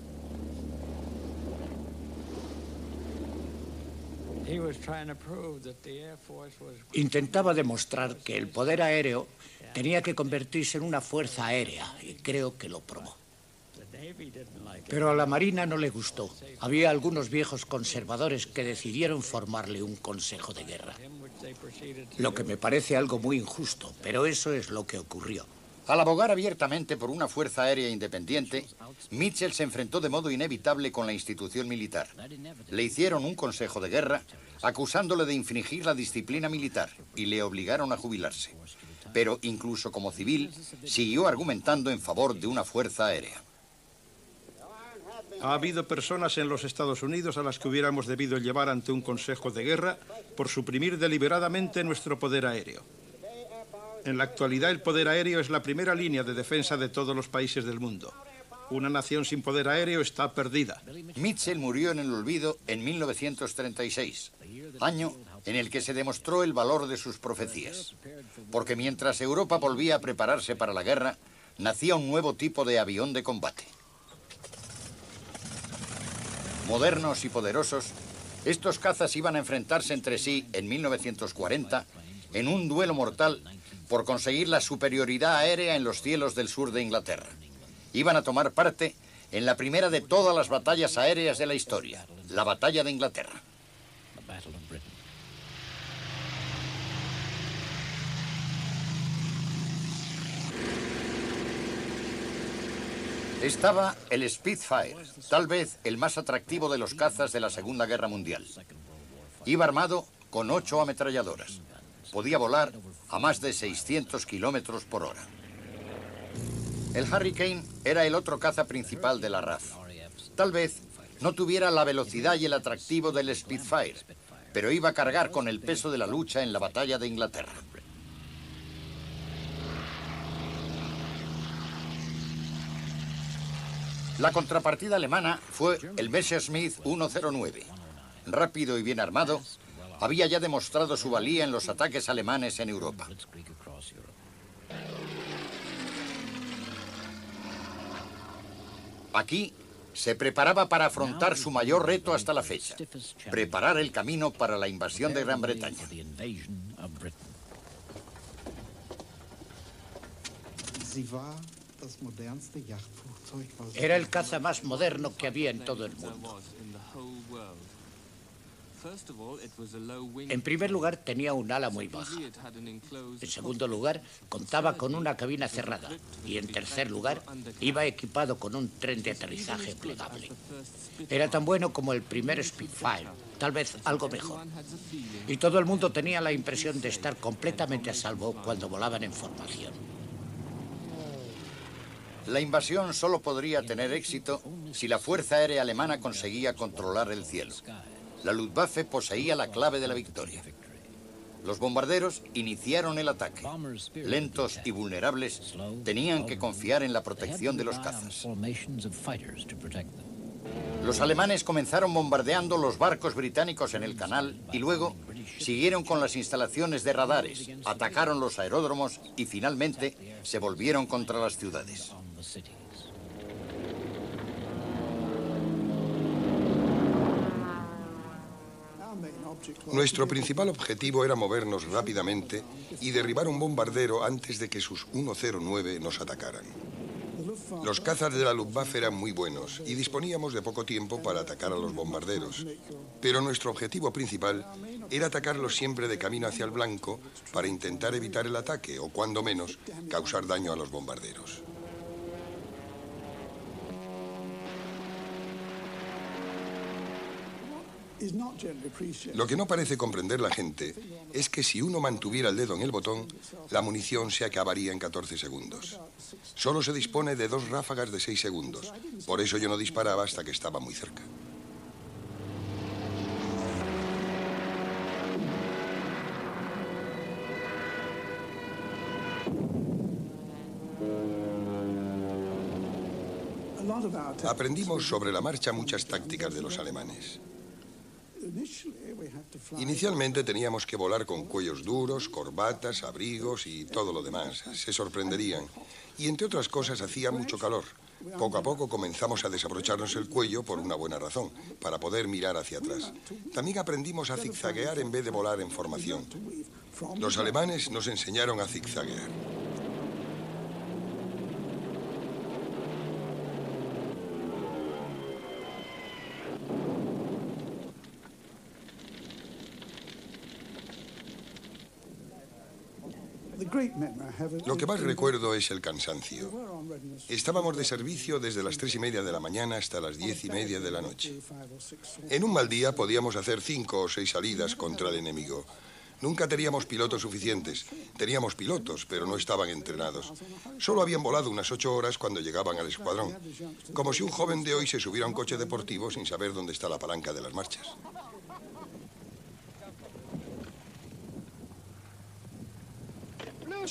Intentaba demostrar que el poder aéreo tenía que convertirse en una fuerza aérea, y creo que lo probó. Pero a la Marina no le gustó. Había algunos viejos conservadores que decidieron formarle un consejo de guerra. Lo que me parece algo muy injusto, pero eso es lo que ocurrió. Al abogar abiertamente por una fuerza aérea independiente, Mitchell se enfrentó de modo inevitable con la institución militar. Le hicieron un consejo de guerra, acusándole de infringir la disciplina militar, y le obligaron a jubilarse. Pero incluso como civil, siguió argumentando en favor de una fuerza aérea. Ha habido personas en los Estados Unidos a las que hubiéramos debido llevar ante un consejo de guerra por suprimir deliberadamente nuestro poder aéreo. En la actualidad el poder aéreo es la primera línea de defensa de todos los países del mundo. Una nación sin poder aéreo está perdida. Mitchell murió en el olvido en 1936, año en el que se demostró el valor de sus profecías. Porque mientras Europa volvía a prepararse para la guerra, nacía un nuevo tipo de avión de combate. Modernos y poderosos, estos cazas iban a enfrentarse entre sí en 1940 en un duelo mortal por conseguir la superioridad aérea en los cielos del sur de Inglaterra. Iban a tomar parte en la primera de todas las batallas aéreas de la historia, la Batalla de Inglaterra. Estaba el Spitfire, tal vez el más atractivo de los cazas de la Segunda Guerra Mundial. Iba armado con 8 ametralladoras. Podía volar a más de 600 kilómetros por hora. El Hurricane era el otro caza principal de la RAF. Tal vez no tuviera la velocidad y el atractivo del Spitfire, pero iba a cargar con el peso de la lucha en la Batalla de Inglaterra. La contrapartida alemana fue el Messerschmitt 109. Rápido y bien armado, había ya demostrado su valía en los ataques alemanes en Europa. Aquí se preparaba para afrontar su mayor reto hasta la fecha, preparar el camino para la invasión de Gran Bretaña. Era el caza más moderno que había en todo el mundo. En primer lugar, tenía un ala muy baja. En segundo lugar, contaba con una cabina cerrada. Y en tercer lugar, iba equipado con un tren de aterrizaje plegable. Era tan bueno como el primer Spitfire, tal vez algo mejor. Y todo el mundo tenía la impresión de estar completamente a salvo cuando volaban en formación. La invasión solo podría tener éxito si la Fuerza Aérea Alemana conseguía controlar el cielo. La Luftwaffe poseía la clave de la victoria. Los bombarderos iniciaron el ataque. Lentos y vulnerables, tenían que confiar en la protección de los cazas. Los alemanes comenzaron bombardeando los barcos británicos en el canal y luego siguieron con las instalaciones de radares, atacaron los aeródromos y finalmente se volvieron contra las ciudades. Nuestro principal objetivo era movernos rápidamente y derribar un bombardero antes de que sus 109 nos atacaran. Los cazas de la Luftwaffe eran muy buenos y disponíamos de poco tiempo para atacar a los bombarderos. Pero nuestro objetivo principal era atacarlos siempre de camino hacia el blanco para intentar evitar el ataque o, cuando menos, causar daño a los bombarderos. Lo que no parece comprender la gente es que si uno mantuviera el dedo en el botón, la munición se acabaría en 14 segundos. Solo se dispone de 2 ráfagas de 6 segundos. Por eso yo no disparaba hasta que estaba muy cerca. Aprendimos sobre la marcha muchas tácticas de los alemanes. Inicialmente teníamos que volar con cuellos duros, corbatas, abrigos y todo lo demás. Se sorprenderían. Y entre otras cosas hacía mucho calor. Poco a poco comenzamos a desabrocharnos el cuello por una buena razón, para poder mirar hacia atrás. También aprendimos a zigzaguear en vez de volar en formación. Los alemanes nos enseñaron a zigzaguear. Lo que más recuerdo es el cansancio. Estábamos de servicio desde las 3:30 de la mañana hasta las 10:30 de la noche. En un mal día podíamos hacer 5 o 6 salidas contra el enemigo. Nunca teníamos pilotos suficientes. Teníamos pilotos, pero no estaban entrenados. Solo habían volado unas 8 horas cuando llegaban al escuadrón. Como si un joven de hoy se subiera a un coche deportivo sin saber dónde está la palanca de las marchas.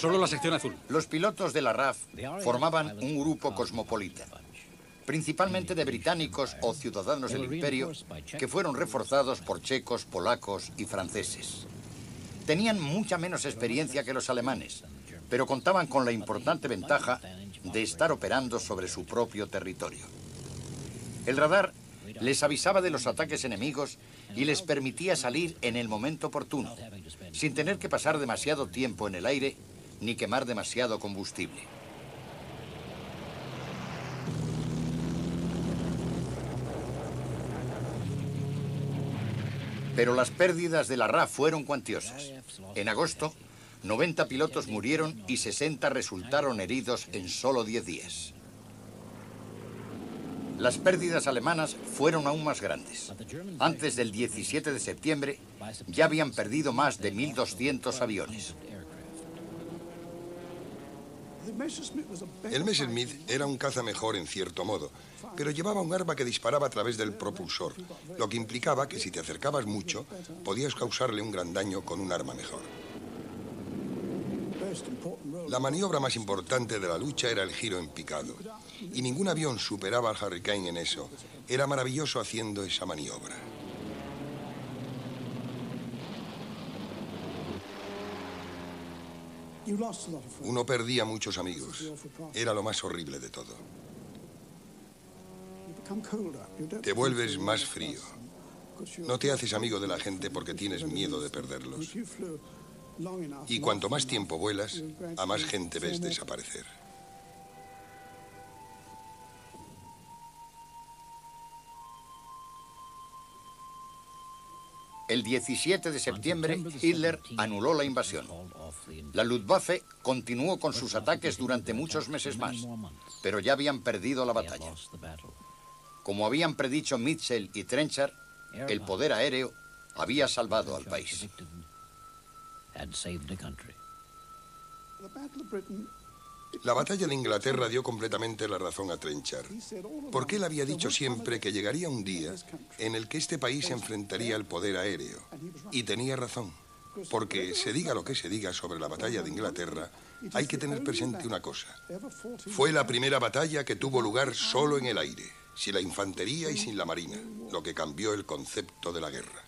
Solo la sección azul. Los pilotos de la RAF formaban un grupo cosmopolita, principalmente de británicos o ciudadanos del imperio que fueron reforzados por checos, polacos y franceses. Tenían mucha menos experiencia que los alemanes, pero contaban con la importante ventaja de estar operando sobre su propio territorio. El radar les avisaba de los ataques enemigos y les permitía salir en el momento oportuno, sin tener que pasar demasiado tiempo en el aire ni quemar demasiado combustible. Pero las pérdidas de la RAF fueron cuantiosas. En agosto, 90 pilotos murieron y 60 resultaron heridos en solo 10 días. Las pérdidas alemanas fueron aún más grandes. Antes del 17 de septiembre ya habían perdido más de 1.200 aviones. El Messerschmitt era un caza mejor en cierto modo, pero llevaba un arma que disparaba a través del propulsor, lo que implicaba que si te acercabas mucho, podías causarle un gran daño con un arma mejor. La maniobra más importante de la lucha era el giro en picado, y ningún avión superaba al Hurricane en eso. Era maravilloso haciendo esa maniobra. Uno perdía muchos amigos. Era lo más horrible de todo. Te vuelves más frío. No te haces amigo de la gente porque tienes miedo de perderlos. Y cuanto más tiempo vuelas, a más gente ves desaparecer. El 17 de septiembre, Hitler anuló la invasión. La Luftwaffe continuó con sus ataques durante muchos meses más, pero ya habían perdido la batalla. Como habían predicho Mitchell y Trenchard, el poder aéreo había salvado al país. La batalla de Inglaterra dio completamente la razón a Trenchard, porque él había dicho siempre que llegaría un día en el que este país se enfrentaría al poder aéreo. Y tenía razón, porque se diga lo que se diga sobre la batalla de Inglaterra, hay que tener presente una cosa. Fue la primera batalla que tuvo lugar solo en el aire, sin la infantería y sin la marina, lo que cambió el concepto de la guerra.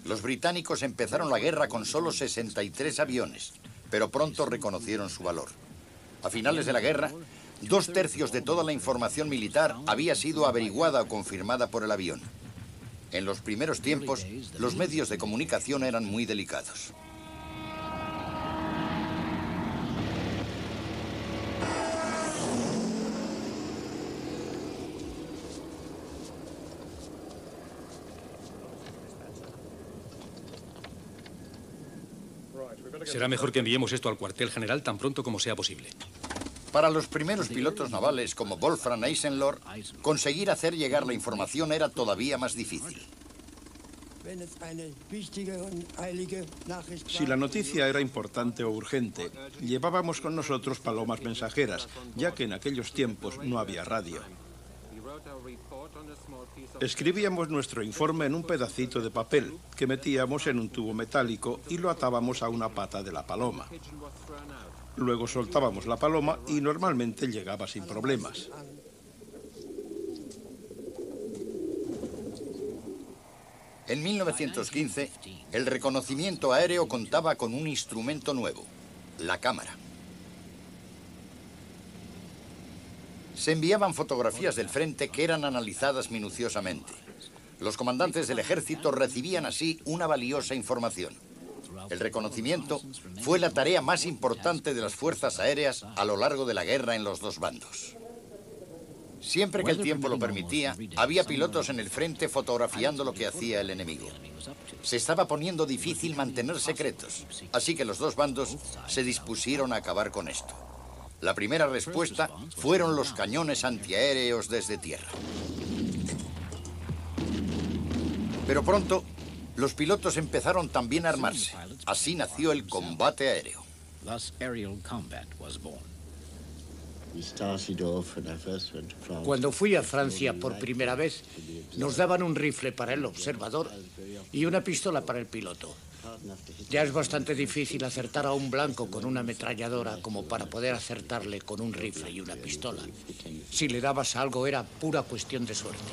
Los británicos empezaron la guerra con solo 63 aviones, pero pronto reconocieron su valor. A finales de la guerra, 2/3 de toda la información militar había sido averiguada o confirmada por el avión. En los primeros tiempos, los medios de comunicación eran muy delicados. Será mejor que enviemos esto al cuartel general tan pronto como sea posible. Para los primeros pilotos navales como Wolfram Eisenlohr, conseguir hacer llegar la información era todavía más difícil. Si la noticia era importante o urgente, llevábamos con nosotros palomas mensajeras, ya que en aquellos tiempos no había radio. Escribíamos nuestro informe en un pedacito de papel que metíamos en un tubo metálico y lo atábamos a una pata de la paloma. Luego soltábamos la paloma y normalmente llegaba sin problemas. En 1915, el reconocimiento aéreo contaba con un instrumento nuevo, la cámara. Se enviaban fotografías del frente que eran analizadas minuciosamente. Los comandantes del ejército recibían así una valiosa información. El reconocimiento fue la tarea más importante de las fuerzas aéreas a lo largo de la guerra en los dos bandos. Siempre que el tiempo lo permitía, había pilotos en el frente fotografiando lo que hacía el enemigo. Se estaba poniendo difícil mantener secretos, así que los dos bandos se dispusieron a acabar con esto. La primera respuesta fueron los cañones antiaéreos desde tierra. Pero pronto, los pilotos empezaron también a armarse. Así nació el combate aéreo. Cuando fui a Francia por primera vez, nos daban un rifle para el observador y una pistola para el piloto. Ya es bastante difícil acertar a un blanco con una ametralladora como para poder acertarle con un rifle y una pistola. Si le dabas algo era pura cuestión de suerte.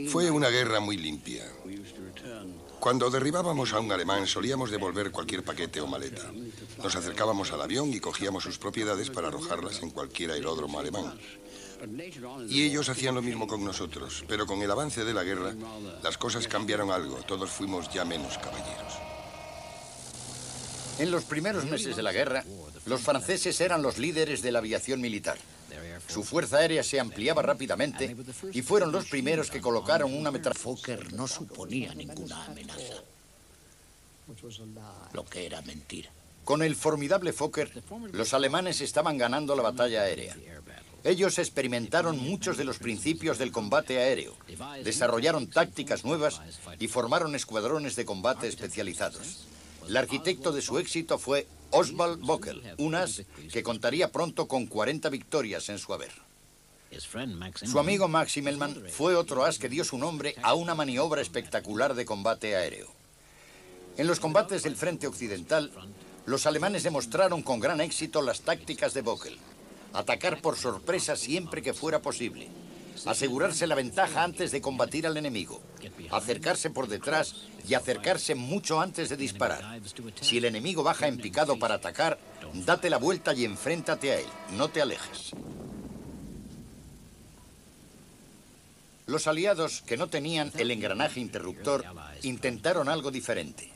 Fue una guerra muy limpia. Cuando derribábamos a un alemán solíamos devolver cualquier paquete o maleta. Nos acercábamos al avión y cogíamos sus propiedades para arrojarlas en cualquier aeródromo alemán. Y ellos hacían lo mismo con nosotros, pero con el avance de la guerra las cosas cambiaron algo, todos fuimos ya menos caballeros. En los primeros meses de la guerra, los franceses eran los líderes de la aviación militar. Su fuerza aérea se ampliaba rápidamente y fueron los primeros que colocaron una metralladora. Fokker no suponía ninguna amenaza, lo que era mentira. Con el formidable Fokker, los alemanes estaban ganando la batalla aérea. Ellos experimentaron muchos de los principios del combate aéreo, desarrollaron tácticas nuevas y formaron escuadrones de combate especializados. El arquitecto de su éxito fue Oswald Bockel, un as que contaría pronto con 40 victorias en su haber. Su amigo Max Immelmann fue otro as que dio su nombre a una maniobra espectacular de combate aéreo. En los combates del frente occidental, los alemanes demostraron con gran éxito las tácticas de Bockel. Atacar por sorpresa siempre que fuera posible. Asegurarse la ventaja antes de combatir al enemigo. Acercarse por detrás y acercarse mucho antes de disparar. Si el enemigo baja en picado para atacar, date la vuelta y enfréntate a él. No te alejes. Los aliados, que no tenían el engranaje interruptor, intentaron algo diferente.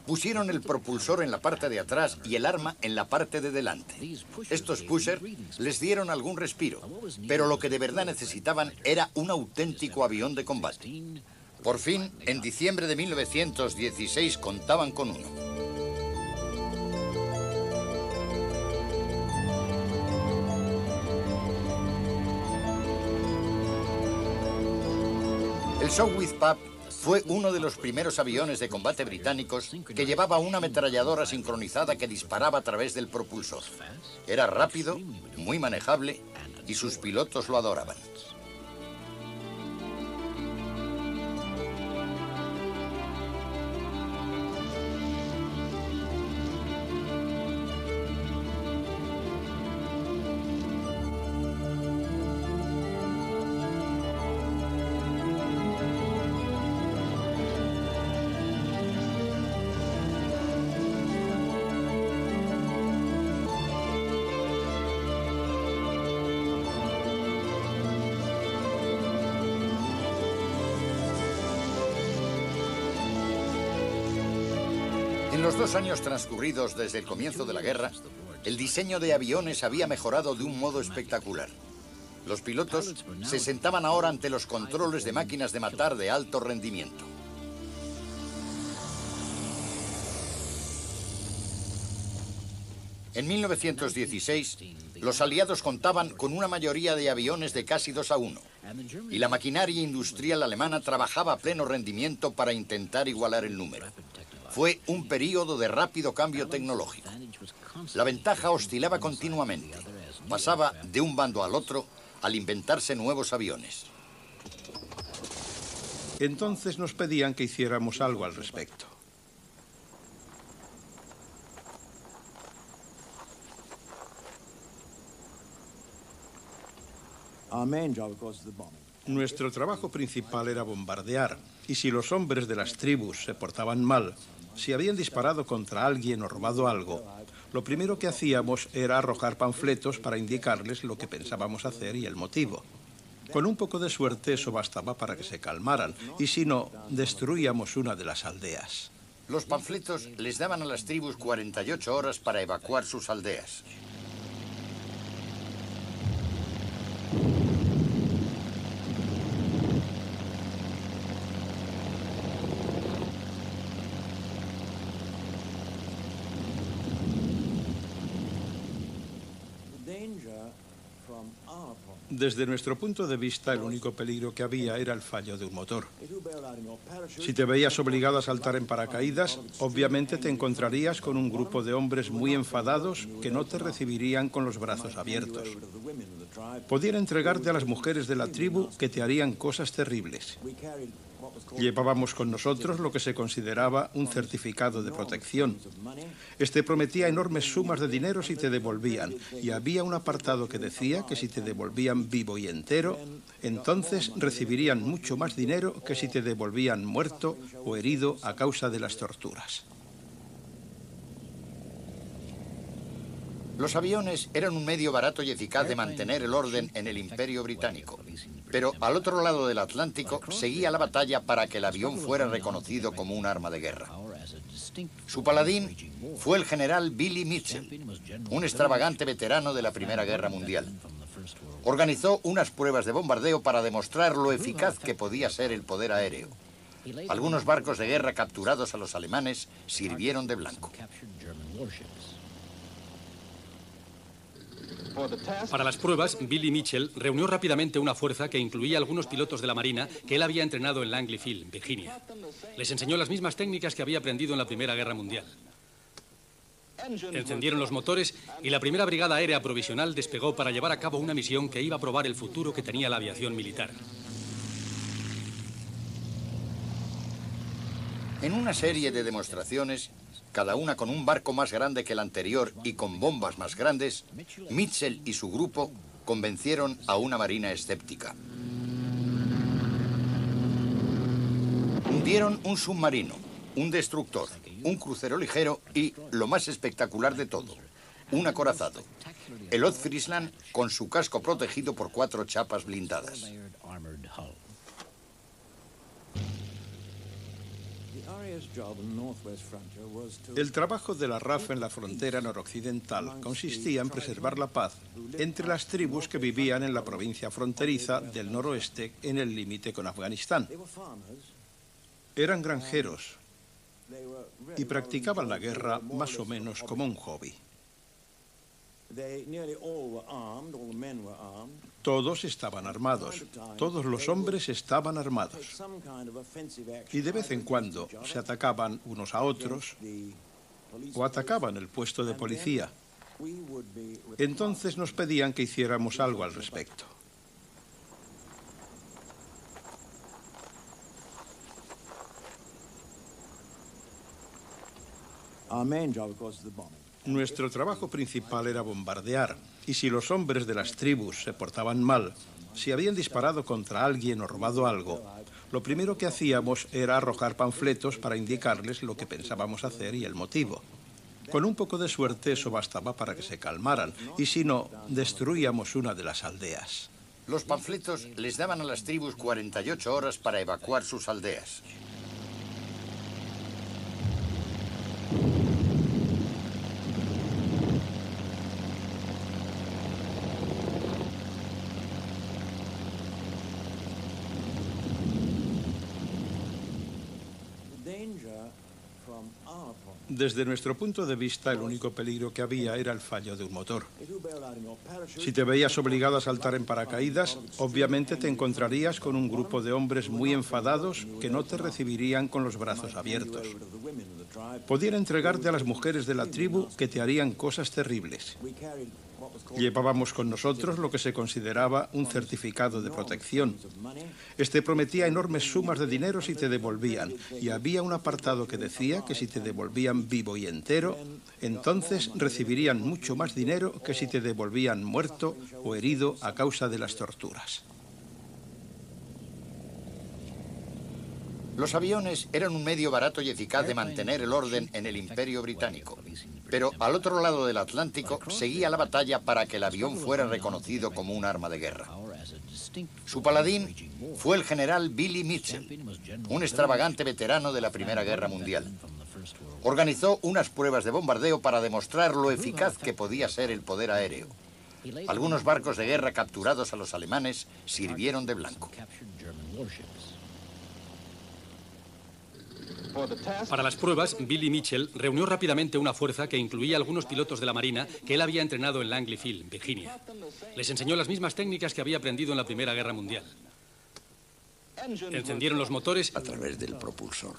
Pusieron el propulsor en la parte de atrás y el arma en la parte de delante. Estos pusher les dieron algún respiro, pero lo que de verdad necesitaban era un auténtico avión de combate. Por fin, en diciembre de 1916 contaban con uno. El Sopwith Pup fue uno de los primeros aviones de combate británicos que llevaba una ametralladora sincronizada que disparaba a través del propulsor. Era rápido, muy manejable y sus pilotos lo adoraban. En los 2 años transcurridos desde el comienzo de la guerra, el diseño de aviones había mejorado de un modo espectacular. Los pilotos se sentaban ahora ante los controles de máquinas de matar de alto rendimiento. En 1916, los aliados contaban con una mayoría de aviones de casi 2-1, y la maquinaria industrial alemana trabajaba a pleno rendimiento para intentar igualar el número. Fue un período de rápido cambio tecnológico. La ventaja oscilaba continuamente. Pasaba de un bando al otro al inventarse nuevos aviones. Entonces nos pedían que hiciéramos algo al respecto. Nuestro trabajo principal era bombardear, y si los hombres de las tribus se portaban mal, si habían disparado contra alguien o robado algo, lo primero que hacíamos era arrojar panfletos para indicarles lo que pensábamos hacer y el motivo. Con un poco de suerte eso bastaba para que se calmaran, y si no, destruíamos una de las aldeas. Los panfletos les daban a las tribus 48 horas para evacuar sus aldeas. Desde nuestro punto de vista, el único peligro que había era el fallo de un motor. Si te veías obligado a saltar en paracaídas, obviamente te encontrarías con un grupo de hombres muy enfadados que no te recibirían con los brazos abiertos. Podían entregarte a las mujeres de la tribu que te harían cosas terribles. Llevábamos con nosotros lo que se consideraba un certificado de protección. Este prometía enormes sumas de dinero si te devolvían, y había un apartado que decía que si te devolvían vivo y entero, entonces recibirían mucho más dinero que si te devolvían muerto o herido a causa de las torturas. Los aviones eran un medio barato y eficaz de mantener el orden en el Imperio Británico. Pero al otro lado del Atlántico seguía la batalla para que el avión fuera reconocido como un arma de guerra. Su paladín fue el general Billy Mitchell, un extravagante veterano de la Primera Guerra Mundial. Organizó unas pruebas de bombardeo para demostrar lo eficaz que podía ser el poder aéreo. Algunos barcos de guerra capturados a los alemanes sirvieron de blanco. Para las pruebas, Billy Mitchell reunió rápidamente una fuerza que incluía algunos pilotos de la Marina que él había entrenado en Langley Field, Virginia. Les enseñó las mismas técnicas que había aprendido en la Primera Guerra Mundial. Encendieron los motores y la primera brigada aérea provisional despegó para llevar a cabo una misión que iba a probar el futuro que tenía la aviación militar. En una serie de demostraciones, cada una con un barco más grande que el anterior y con bombas más grandes, Mitchell y su grupo convencieron a una marina escéptica. Hundieron un submarino, un destructor, un crucero ligero y, lo más espectacular de todo, un acorazado, el Ostfriesland, con su casco protegido por 4 chapas blindadas. El trabajo de la RAF en la frontera noroccidental consistía en preservar la paz entre las tribus que vivían en la provincia fronteriza del noroeste en el límite con Afganistán. Eran granjeros y practicaban la guerra más o menos como un hobby. Todos estaban armados, todos los hombres estaban armados. Y de vez en cuando se atacaban unos a otros o atacaban el puesto de policía. Entonces nos pedían que hiciéramos algo al respecto. Nuestro trabajo principal era bombardear, y si los hombres de las tribus se portaban mal, si habían disparado contra alguien o robado algo, lo primero que hacíamos era arrojar panfletos para indicarles lo que pensábamos hacer y el motivo. Con un poco de suerte eso bastaba para que se calmaran, y si no, destruíamos una de las aldeas. Los panfletos les daban a las tribus 48 horas para evacuar sus aldeas. Desde nuestro punto de vista, el único peligro que había era el fallo de un motor. Si te veías obligado a saltar en paracaídas, obviamente te encontrarías con un grupo de hombres muy enfadados que no te recibirían con los brazos abiertos. Podían entregarte a las mujeres de la tribu que te harían cosas terribles. Llevábamos con nosotros lo que se consideraba un certificado de protección. Este prometía enormes sumas de dinero si te devolvían, y había un apartado que decía que si te devolvían vivo y entero, entonces recibirían mucho más dinero que si te devolvían muerto o herido a causa de las torturas. Los aviones eran un medio barato y eficaz de mantener el orden en el Imperio Británico. Pero al otro lado del Atlántico seguía la batalla para que el avión fuera reconocido como un arma de guerra. Su paladín fue el general Billy Mitchell, un extravagante veterano de la Primera Guerra Mundial. Organizó unas pruebas de bombardeo para demostrar lo eficaz que podía ser el poder aéreo. Algunos barcos de guerra capturados a los alemanes sirvieron de blanco. Para las pruebas, Billy Mitchell reunió rápidamente una fuerza que incluía algunos pilotos de la Marina que él había entrenado en Langley Field, Virginia. Les enseñó las mismas técnicas que había aprendido en la Primera Guerra Mundial. Encendieron los motores a través del propulsor.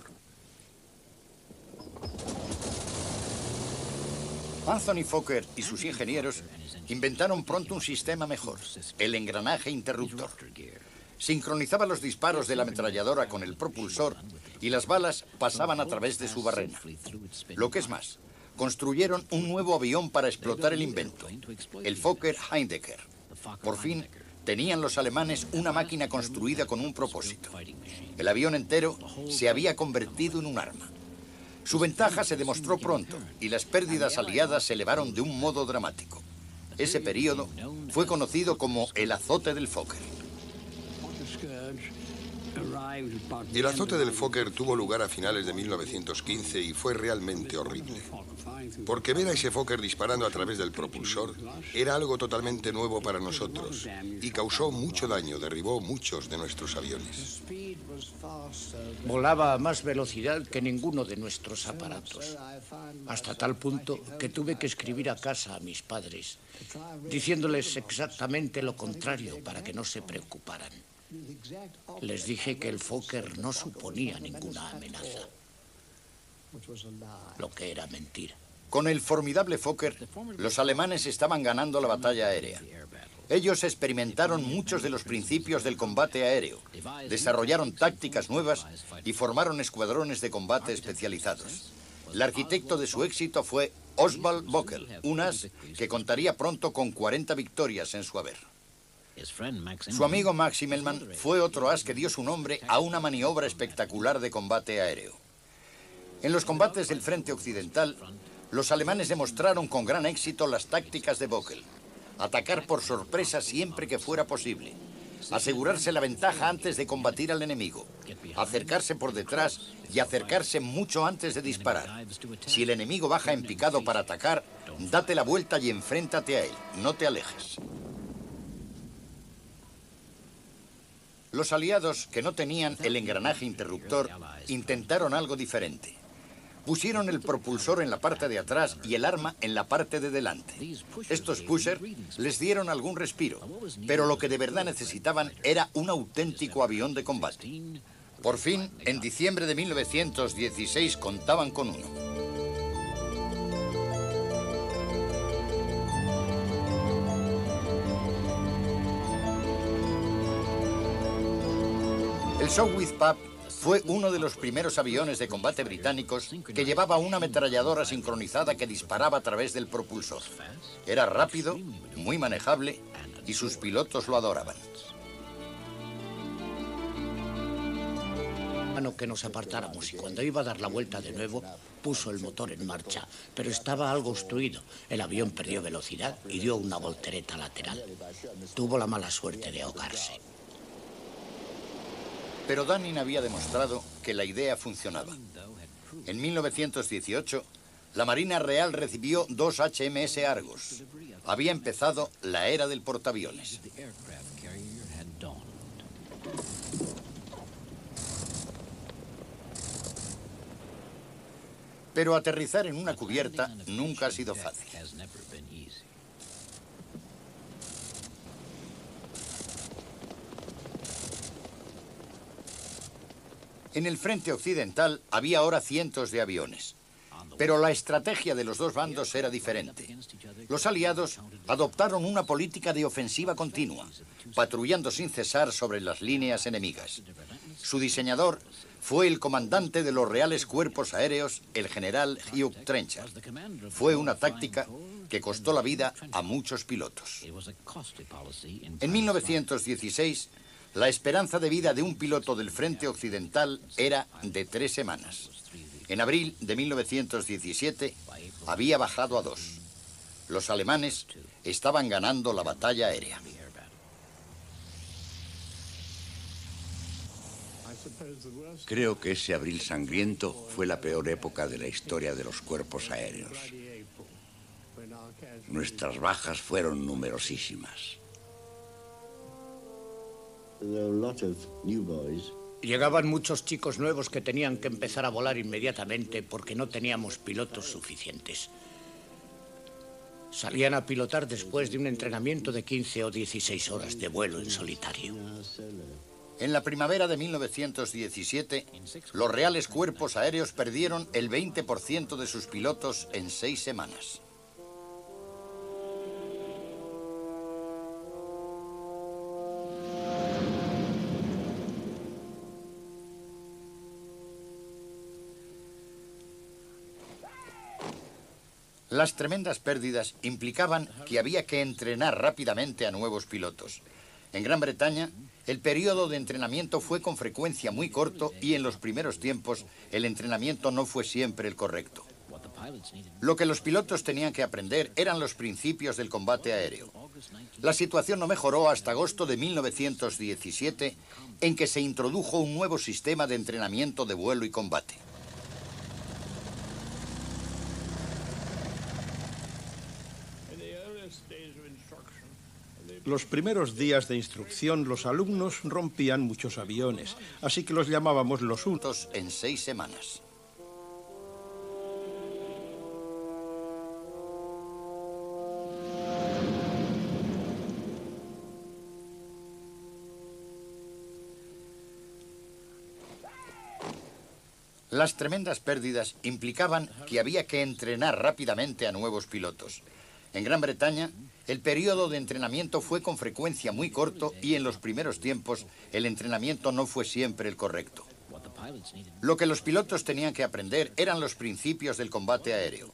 Anthony Fokker y sus ingenieros inventaron pronto un sistema mejor, el engranaje interruptor. Sincronizaba los disparos de la ametralladora con el propulsor y las balas pasaban a través de su barrena. Lo que es más, construyeron un nuevo avión para explotar el invento, el Fokker-Heidegger. Por fin, tenían los alemanes una máquina construida con un propósito. El avión entero se había convertido en un arma. Su ventaja se demostró pronto y las pérdidas aliadas se elevaron de un modo dramático. Ese periodo fue conocido como el azote del Fokker. El azote del Fokker tuvo lugar a finales de 1915 y fue realmente horrible. Porque ver a ese Fokker disparando a través del propulsor era algo totalmente nuevo para nosotros y causó mucho daño, derribó muchos de nuestros aviones. Volaba a más velocidad que ninguno de nuestros aparatos, hasta tal punto que tuve que escribir a casa a mis padres, diciéndoles exactamente lo contrario para que no se preocuparan. Les dije que el Fokker no suponía ninguna amenaza, lo que era mentira. Con el formidable Fokker, los alemanes estaban ganando la batalla aérea. Ellos experimentaron muchos de los principios del combate aéreo, desarrollaron tácticas nuevas y formaron escuadrones de combate especializados. El arquitecto de su éxito fue Oswald Bockel, un as que contaría pronto con 40 victorias en su haber. Su amigo Max Immelmann fue otro as que dio su nombre a una maniobra espectacular de combate aéreo. En los combates del frente occidental, los alemanes demostraron con gran éxito las tácticas de Bockel. Atacar por sorpresa siempre que fuera posible. Asegurarse la ventaja antes de combatir al enemigo. Acercarse por detrás y acercarse mucho antes de disparar. Si el enemigo baja en picado para atacar, date la vuelta y enfréntate a él. No te alejes. Los aliados, que no tenían el engranaje interruptor, intentaron algo diferente. Pusieron el propulsor en la parte de atrás y el arma en la parte de delante. Estos pusher les dieron algún respiro, pero lo que de verdad necesitaban era un auténtico avión de combate. Por fin, en diciembre de 1916 contaban con uno. El Sopwith Pup fue uno de los primeros aviones de combate británicos que llevaba una ametralladora sincronizada que disparaba a través del propulsor. Era rápido, muy manejable y sus pilotos lo adoraban. Que nos apartáramos y cuando iba a dar la vuelta de nuevo puso el motor en marcha, pero estaba algo obstruido. El avión perdió velocidad y dio una voltereta lateral. Tuvo la mala suerte de ahogarse. Pero Dunning había demostrado que la idea funcionaba. En 1918, la Marina Real recibió 2 HMS Argos. Había empezado la era del portaaviones. Pero aterrizar en una cubierta nunca ha sido fácil. En el frente occidental había ahora cientos de aviones. Pero la estrategia de los dos bandos era diferente. Los aliados adoptaron una política de ofensiva continua, patrullando sin cesar sobre las líneas enemigas. Su diseñador fue el comandante de los Reales Cuerpos Aéreos, el general Hugh Trenchard. Fue una táctica que costó la vida a muchos pilotos. En 1916, la esperanza de vida de un piloto del frente occidental era de 3 semanas. En abril de 1917 había bajado a 2. Los alemanes estaban ganando la batalla aérea. Creo que ese abril sangriento fue la peor época de la historia de los cuerpos aéreos. Nuestras bajas fueron numerosísimas. Llegaban muchos chicos nuevos que tenían que empezar a volar inmediatamente porque no teníamos pilotos suficientes. Salían a pilotar después de un entrenamiento de 15 o 16 horas de vuelo en solitario. En la primavera de 1917, los Reales Cuerpos Aéreos perdieron el 20% de sus pilotos en 6 semanas. Las tremendas pérdidas implicaban que había que entrenar rápidamente a nuevos pilotos. En Gran Bretaña, el periodo de entrenamiento fue con frecuencia muy corto y en los primeros tiempos el entrenamiento no fue siempre el correcto. Lo que los pilotos tenían que aprender eran los principios del combate aéreo. La situación no mejoró hasta agosto de 1917, en que se introdujo un nuevo sistema de entrenamiento de vuelo y combate. Los primeros días de instrucción, los alumnos rompían muchos aviones, así que los llamábamos los unos. En 6 semanas. Las tremendas pérdidas implicaban que había que entrenar rápidamente a nuevos pilotos. En Gran Bretaña, el periodo de entrenamiento fue con frecuencia muy corto y en los primeros tiempos el entrenamiento no fue siempre el correcto. Lo que los pilotos tenían que aprender eran los principios del combate aéreo.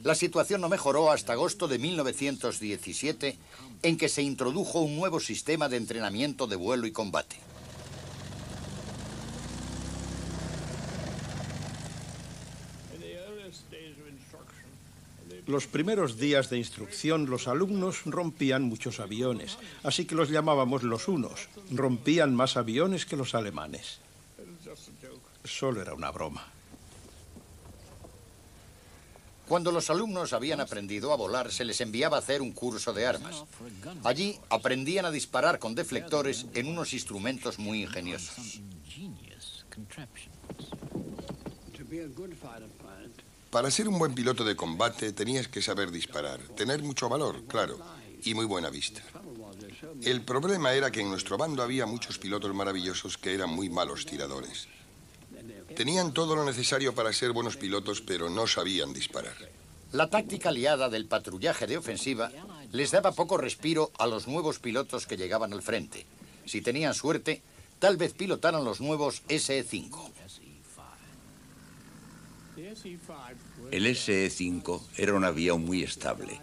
La situación no mejoró hasta agosto de 1917, en que se introdujo un nuevo sistema de entrenamiento de vuelo y combate. Los primeros días de instrucción, los alumnos rompían muchos aviones, así que los llamábamos los unos. Rompían más aviones que los alemanes. Solo era una broma. Cuando los alumnos habían aprendido a volar, se les enviaba a hacer un curso de armas. Allí aprendían a disparar con deflectores en unos instrumentos muy ingeniosos. Para ser un buen piloto de combate tenías que saber disparar, tener mucho valor, claro, y muy buena vista. El problema era que en nuestro bando había muchos pilotos maravillosos que eran muy malos tiradores. Tenían todo lo necesario para ser buenos pilotos, pero no sabían disparar. La táctica aliada del patrullaje de ofensiva les daba poco respiro a los nuevos pilotos que llegaban al frente. Si tenían suerte, tal vez pilotaran los nuevos SE-5. El SE-5 era un avión muy estable.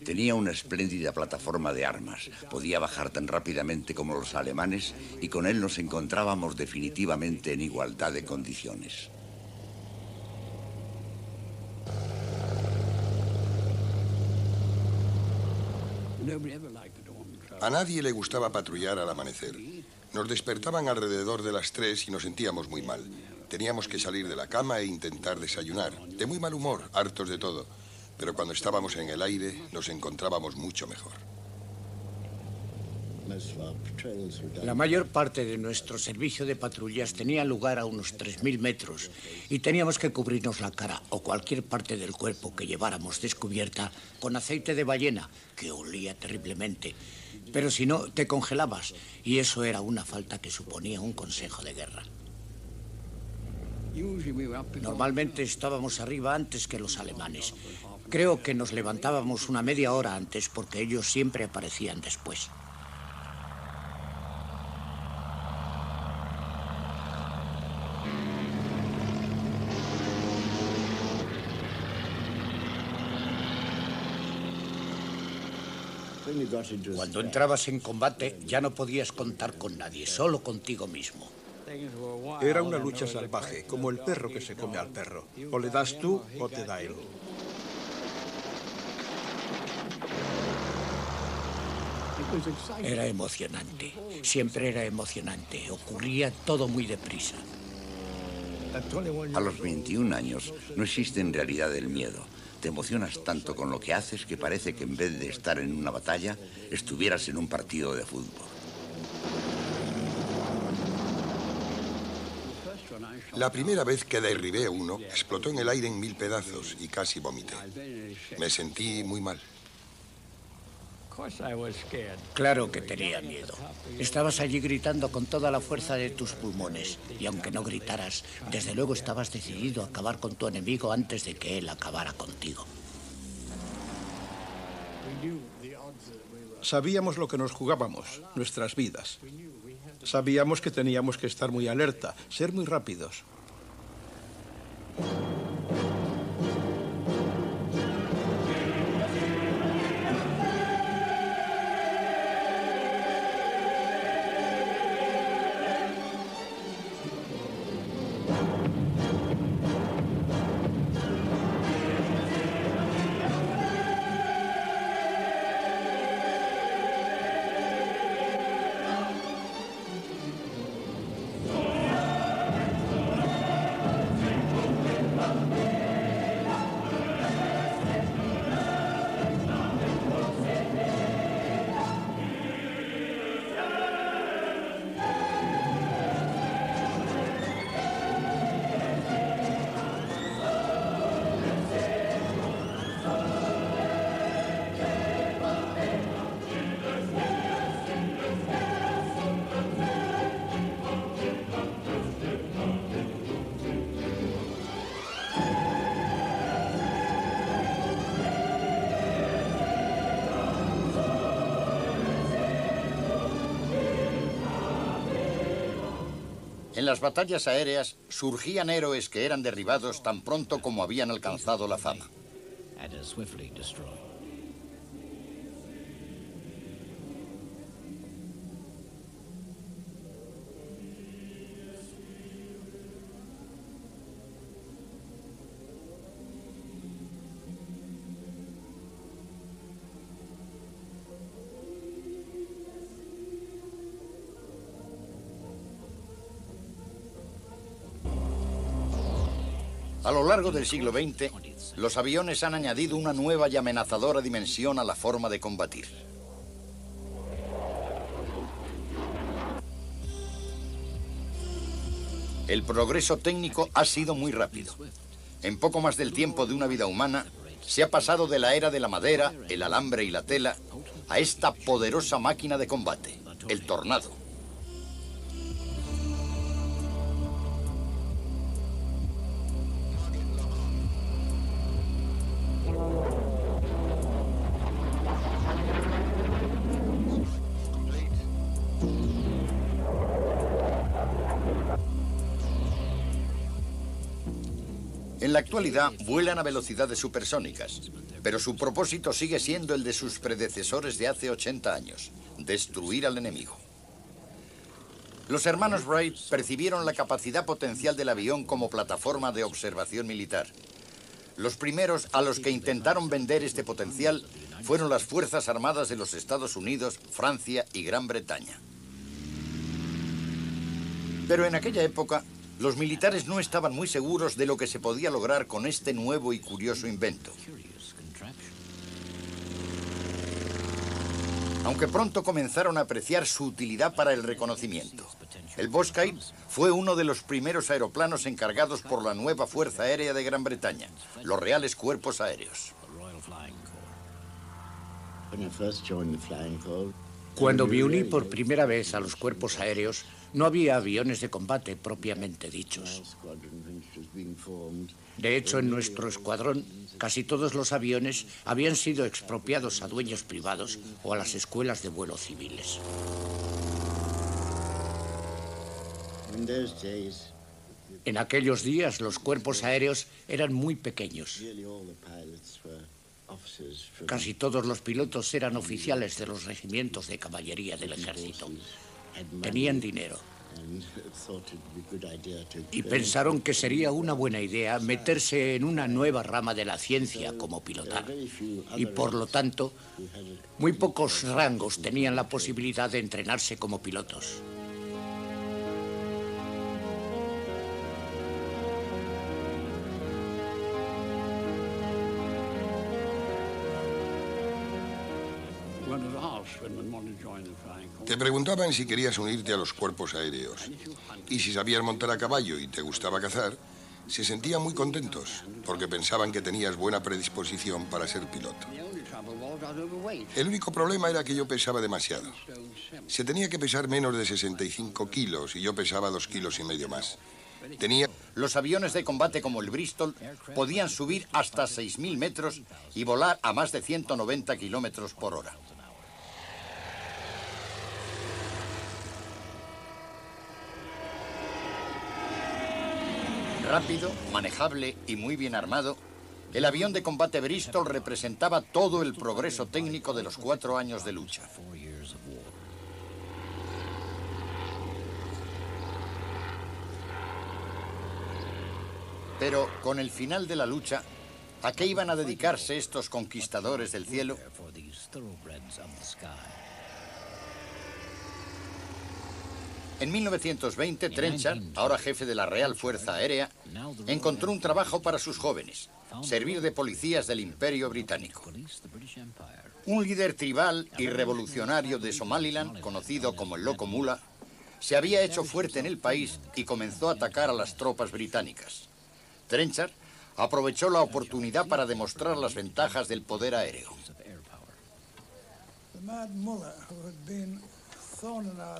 Tenía una espléndida plataforma de armas. Podía bajar tan rápidamente como los alemanes y con él nos encontrábamos definitivamente en igualdad de condiciones. A nadie le gustaba patrullar al amanecer. Nos despertaban alrededor de las 3 y nos sentíamos muy mal. Teníamos que salir de la cama e intentar desayunar. De muy mal humor, hartos de todo. Pero cuando estábamos en el aire, nos encontrábamos mucho mejor. La mayor parte de nuestro servicio de patrullas tenía lugar a unos 3.000 metros y teníamos que cubrirnos la cara o cualquier parte del cuerpo que lleváramos descubierta con aceite de ballena, que olía terriblemente. Pero si no, te congelabas y eso era una falta que suponía un consejo de guerra. Normalmente estábamos arriba antes que los alemanes. Creo que nos levantábamos una media hora antes porque ellos siempre aparecían después. Cuando entrabas en combate ya no podías contar con nadie, solo contigo mismo. Era una lucha salvaje, como el perro que se come al perro. O le das tú o te da él. Era emocionante, siempre era emocionante, ocurría todo muy deprisa. A los 21 años no existe en realidad el miedo. Te emocionas tanto con lo que haces que parece que en vez de estar en una batalla, estuvieras en un partido de fútbol. La primera vez que derribé uno, explotó en el aire en 1000 pedazos y casi vomité. Me sentí muy mal. Claro que tenía miedo. Estabas allí gritando con toda la fuerza de tus pulmones. Y aunque no gritaras, desde luego estabas decidido a acabar con tu enemigo antes de que él acabara contigo. Sabíamos lo que nos jugábamos, nuestras vidas. Sabíamos que teníamos que estar muy alerta, ser muy rápidos. En las batallas aéreas surgían héroes que eran derribados tan pronto como habían alcanzado la fama. A lo largo del siglo XX, los aviones han añadido una nueva y amenazadora dimensión a la forma de combatir. El progreso técnico ha sido muy rápido. En poco más del tiempo de una vida humana, se ha pasado de la era de la madera, el alambre y la tela, a esta poderosa máquina de combate, el Tornado. En la actualidad vuelan a velocidades supersónicas, pero su propósito sigue siendo el de sus predecesores de hace 80 años, destruir al enemigo. Los hermanos Wright percibieron la capacidad potencial del avión como plataforma de observación militar. Los primeros a los que intentaron vender este potencial fueron las Fuerzas Armadas de los Estados Unidos, Francia y Gran Bretaña. Pero en aquella época, los militares no estaban muy seguros de lo que se podía lograr con este nuevo y curioso invento. aunque pronto comenzaron a apreciar su utilidad para el reconocimiento. El Bosquet fue uno de los primeros aeroplanos encargados por la nueva Fuerza Aérea de Gran Bretaña, los Reales Cuerpos Aéreos. Cuando me uní por primera vez a los cuerpos aéreos, no había aviones de combate propiamente dichos. De hecho, en nuestro escuadrón, casi todos los aviones habían sido expropiados a dueños privados o a las escuelas de vuelo civiles. En aquellos días, los cuerpos aéreos eran muy pequeños. Casi todos los pilotos eran oficiales de los regimientos de caballería del ejército. Tenían dinero. Y pensaron que sería una buena idea meterse en una nueva rama de la ciencia como pilotar. Y por lo tanto, muy pocos rangos tenían la posibilidad de entrenarse como pilotos. Te preguntaban si querías unirte a los cuerpos aéreos. Y si sabías montar a caballo y te gustaba cazar, se sentían muy contentos, porque pensaban que tenías buena predisposición para ser piloto. El único problema era que yo pesaba demasiado. Se tenía que pesar menos de 65 kilos y yo pesaba 2,5 kilos más. Los aviones de combate como el Bristol podían subir hasta 6.000 metros y volar a más de 190 kilómetros por hora. Rápido, manejable y muy bien armado, el avión de combate Bristol representaba todo el progreso técnico de los 4 años de lucha. Pero con el final de la lucha, ¿a qué iban a dedicarse estos conquistadores del cielo? En 1920, Trenchard, ahora jefe de la Real Fuerza Aérea, encontró un trabajo para sus jóvenes, servir de policías del Imperio Británico. Un líder tribal y revolucionario de Somaliland, conocido como el Loco Mula, se había hecho fuerte en el país y comenzó a atacar a las tropas británicas. Trenchard aprovechó la oportunidad para demostrar las ventajas del poder aéreo.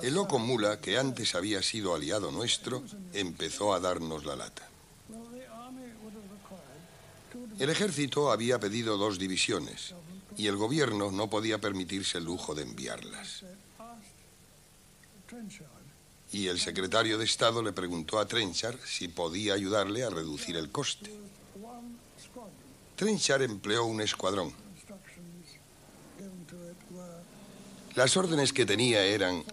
El Loco Mula, que antes había sido aliado nuestro, empezó a darnos la lata. El ejército había pedido 2 divisiones y el gobierno no podía permitirse el lujo de enviarlas. Y el secretario de Estado le preguntó a Trenchard si podía ayudarle a reducir el coste. Trenchard empleó un escuadrón. Las órdenes que tenía eran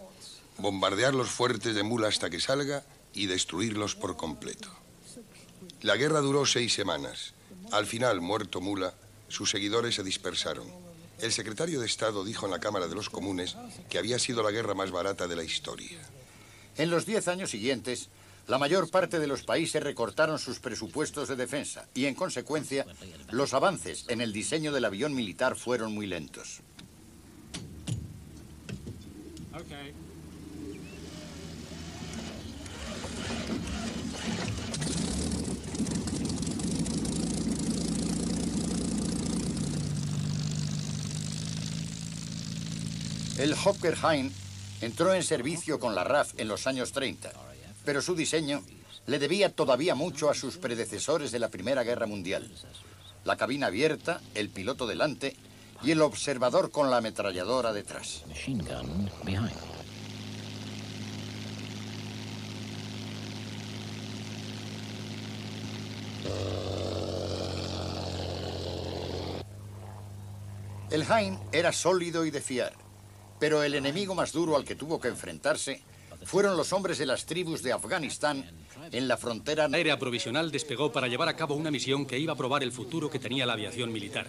bombardear los fuertes de Mula hasta que salga y destruirlos por completo. La guerra duró 6 semanas. Al final, muerto Mula, sus seguidores se dispersaron. El secretario de Estado dijo en la Cámara de los Comunes que había sido la guerra más barata de la historia. En los 10 años siguientes, la mayor parte de los países recortaron sus presupuestos de defensa y, en consecuencia, los avances en el diseño del avión militar fueron muy lentos. El Hawker Hind entró en servicio con la RAF en los años 30, pero su diseño le debía todavía mucho a sus predecesores de la Primera Guerra Mundial. La cabina abierta, el piloto delante y el observador con la ametralladora detrás. El Hind era sólido y de fiar, pero el enemigo más duro al que tuvo que enfrentarse fueron los hombres de las tribus de Afganistán en la frontera. La aérea provisional despegó para llevar a cabo una misión que iba a probar el futuro que tenía la aviación militar.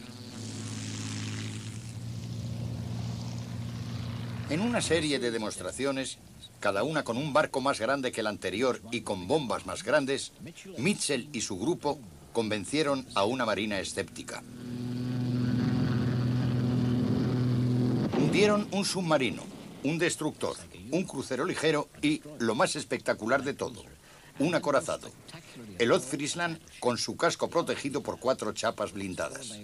En una serie de demostraciones, cada una con un barco más grande que el anterior y con bombas más grandes, Mitchell y su grupo convencieron a una marina escéptica. Un Hundieron un submarino, un destructor, un crucero ligero y, lo más espectacular de todo, un acorazado. El Ostfriesland con su casco protegido por 4 chapas blindadas.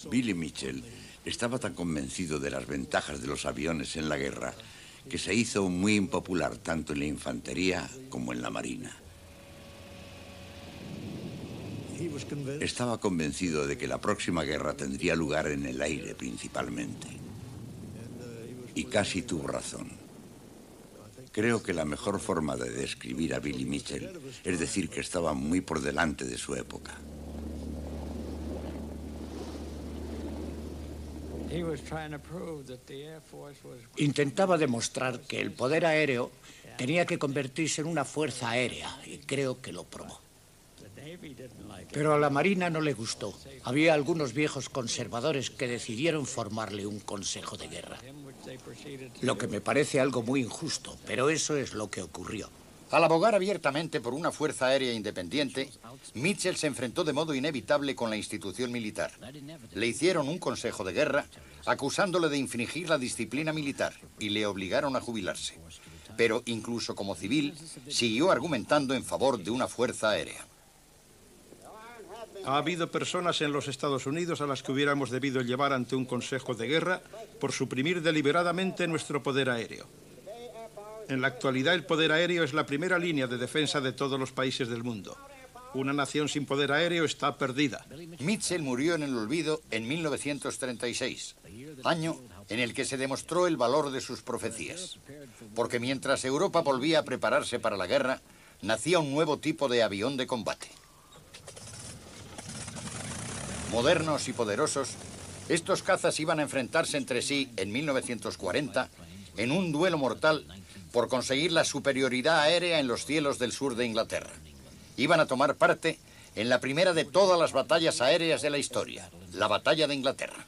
Billy Mitchell estaba tan convencido de las ventajas de los aviones en la guerra que se hizo muy impopular tanto en la infantería como en la marina. Estaba convencido de que la próxima guerra tendría lugar en el aire principalmente. Y casi tuvo razón. Creo que la mejor forma de describir a Billy Mitchell es decir que estaba muy por delante de su época. Intentaba demostrar que el poder aéreo tenía que convertirse en una fuerza aérea, y creo que lo probó. Pero a la Marina no le gustó. Había algunos viejos conservadores que decidieron formarle un consejo de guerra. Lo que me parece algo muy injusto, pero eso es lo que ocurrió. Al abogar abiertamente por una fuerza aérea independiente, Mitchell se enfrentó de modo inevitable con la institución militar. Le hicieron un consejo de guerra acusándole de infringir la disciplina militar y le obligaron a jubilarse. Pero incluso como civil, siguió argumentando en favor de una fuerza aérea. Ha habido personas en los Estados Unidos a las que hubiéramos debido llevar ante un consejo de guerra por suprimir deliberadamente nuestro poder aéreo. En la actualidad, el poder aéreo es la primera línea de defensa de todos los países del mundo. Una nación sin poder aéreo está perdida. Mitchell murió en el olvido en 1936, año en el que se demostró el valor de sus profecías. Porque mientras Europa volvía a prepararse para la guerra, nacía un nuevo tipo de avión de combate. Modernos y poderosos, estos cazas iban a enfrentarse entre sí en 1940 en un duelo mortal por conseguir la superioridad aérea en los cielos del sur de Inglaterra. Iban a tomar parte en la primera de todas las batallas aéreas de la historia, la Batalla de Inglaterra.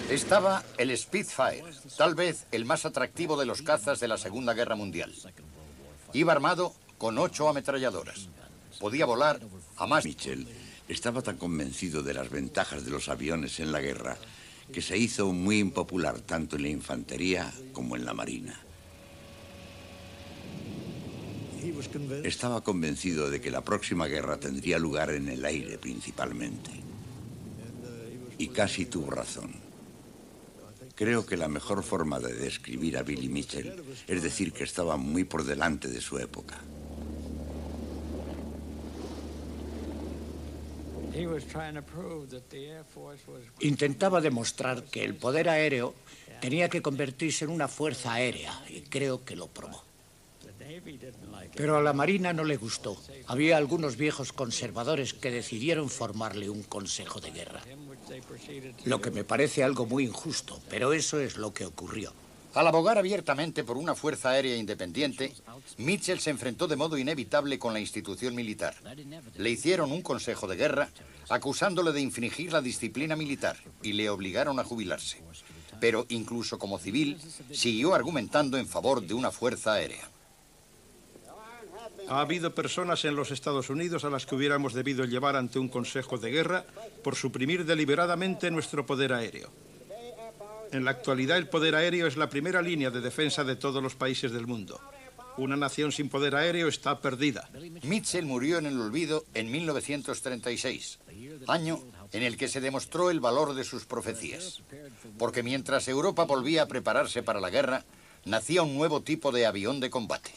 Estaba el Spitfire, tal vez el más atractivo de los cazas de la Segunda Guerra Mundial. Iba armado con 8 ametralladoras. Podía volar a más... Mitchell estaba tan convencido de las ventajas de los aviones en la guerra que se hizo muy impopular tanto en la infantería como en la marina. Estaba convencido de que la próxima guerra tendría lugar en el aire principalmente. Y casi tuvo razón. Creo que la mejor forma de describir a Billy Mitchell es decir que estaba muy por delante de su época. Intentaba demostrar que el poder aéreo tenía que convertirse en una fuerza aérea, y creo que lo probó. Pero a la Marina no le gustó. Había algunos viejos conservadores que decidieron formarle un consejo de guerra. Lo que me parece algo muy injusto, pero eso es lo que ocurrió. Al abogar abiertamente por una fuerza aérea independiente, Mitchell se enfrentó de modo inevitable con la institución militar. Le hicieron un consejo de guerra acusándole de infringir la disciplina militar y le obligaron a jubilarse. Pero incluso como civil, siguió argumentando en favor de una fuerza aérea. Ha habido personas en los Estados Unidos a las que hubiéramos debido llevar ante un consejo de guerra por suprimir deliberadamente nuestro poder aéreo. En la actualidad, el poder aéreo es la primera línea de defensa de todos los países del mundo. Una nación sin poder aéreo está perdida. Mitchell murió en el olvido en 1936, año en el que se demostró el valor de sus profecías. Porque mientras Europa volvía a prepararse para la guerra, nacía un nuevo tipo de avión de combate.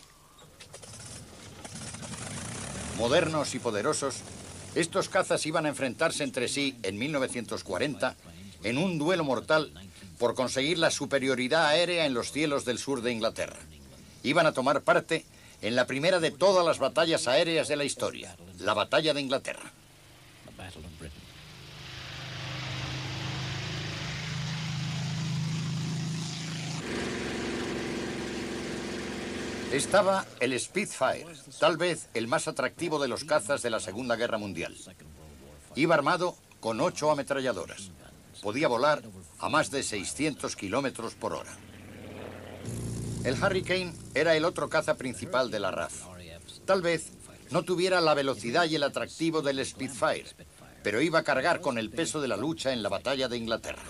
Modernos y poderosos, estos cazas iban a enfrentarse entre sí en 1940 en un duelo mortal por conseguir la superioridad aérea en los cielos del sur de Inglaterra. Iban a tomar parte en la primera de todas las batallas aéreas de la historia, la Batalla de Inglaterra. Estaba el Spitfire, tal vez el más atractivo de los cazas de la Segunda Guerra Mundial. Iba armado con 8 ametralladoras. Podía volar a más de 600 kilómetros por hora. El Hurricane era el otro caza principal de la RAF. Tal vez no tuviera la velocidad y el atractivo del Spitfire, pero iba a cargar con el peso de la lucha en la batalla de Inglaterra.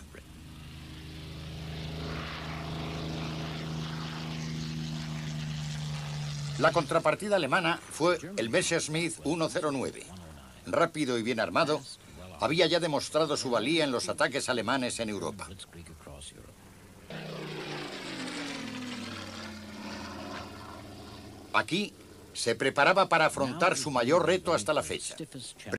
La contrapartida alemana fue el Messerschmitt 109. Rápido y bien armado, había ya demostrado su valía en los ataques alemanes en Europa. Aquí se preparaba para afrontar su mayor reto hasta la fecha: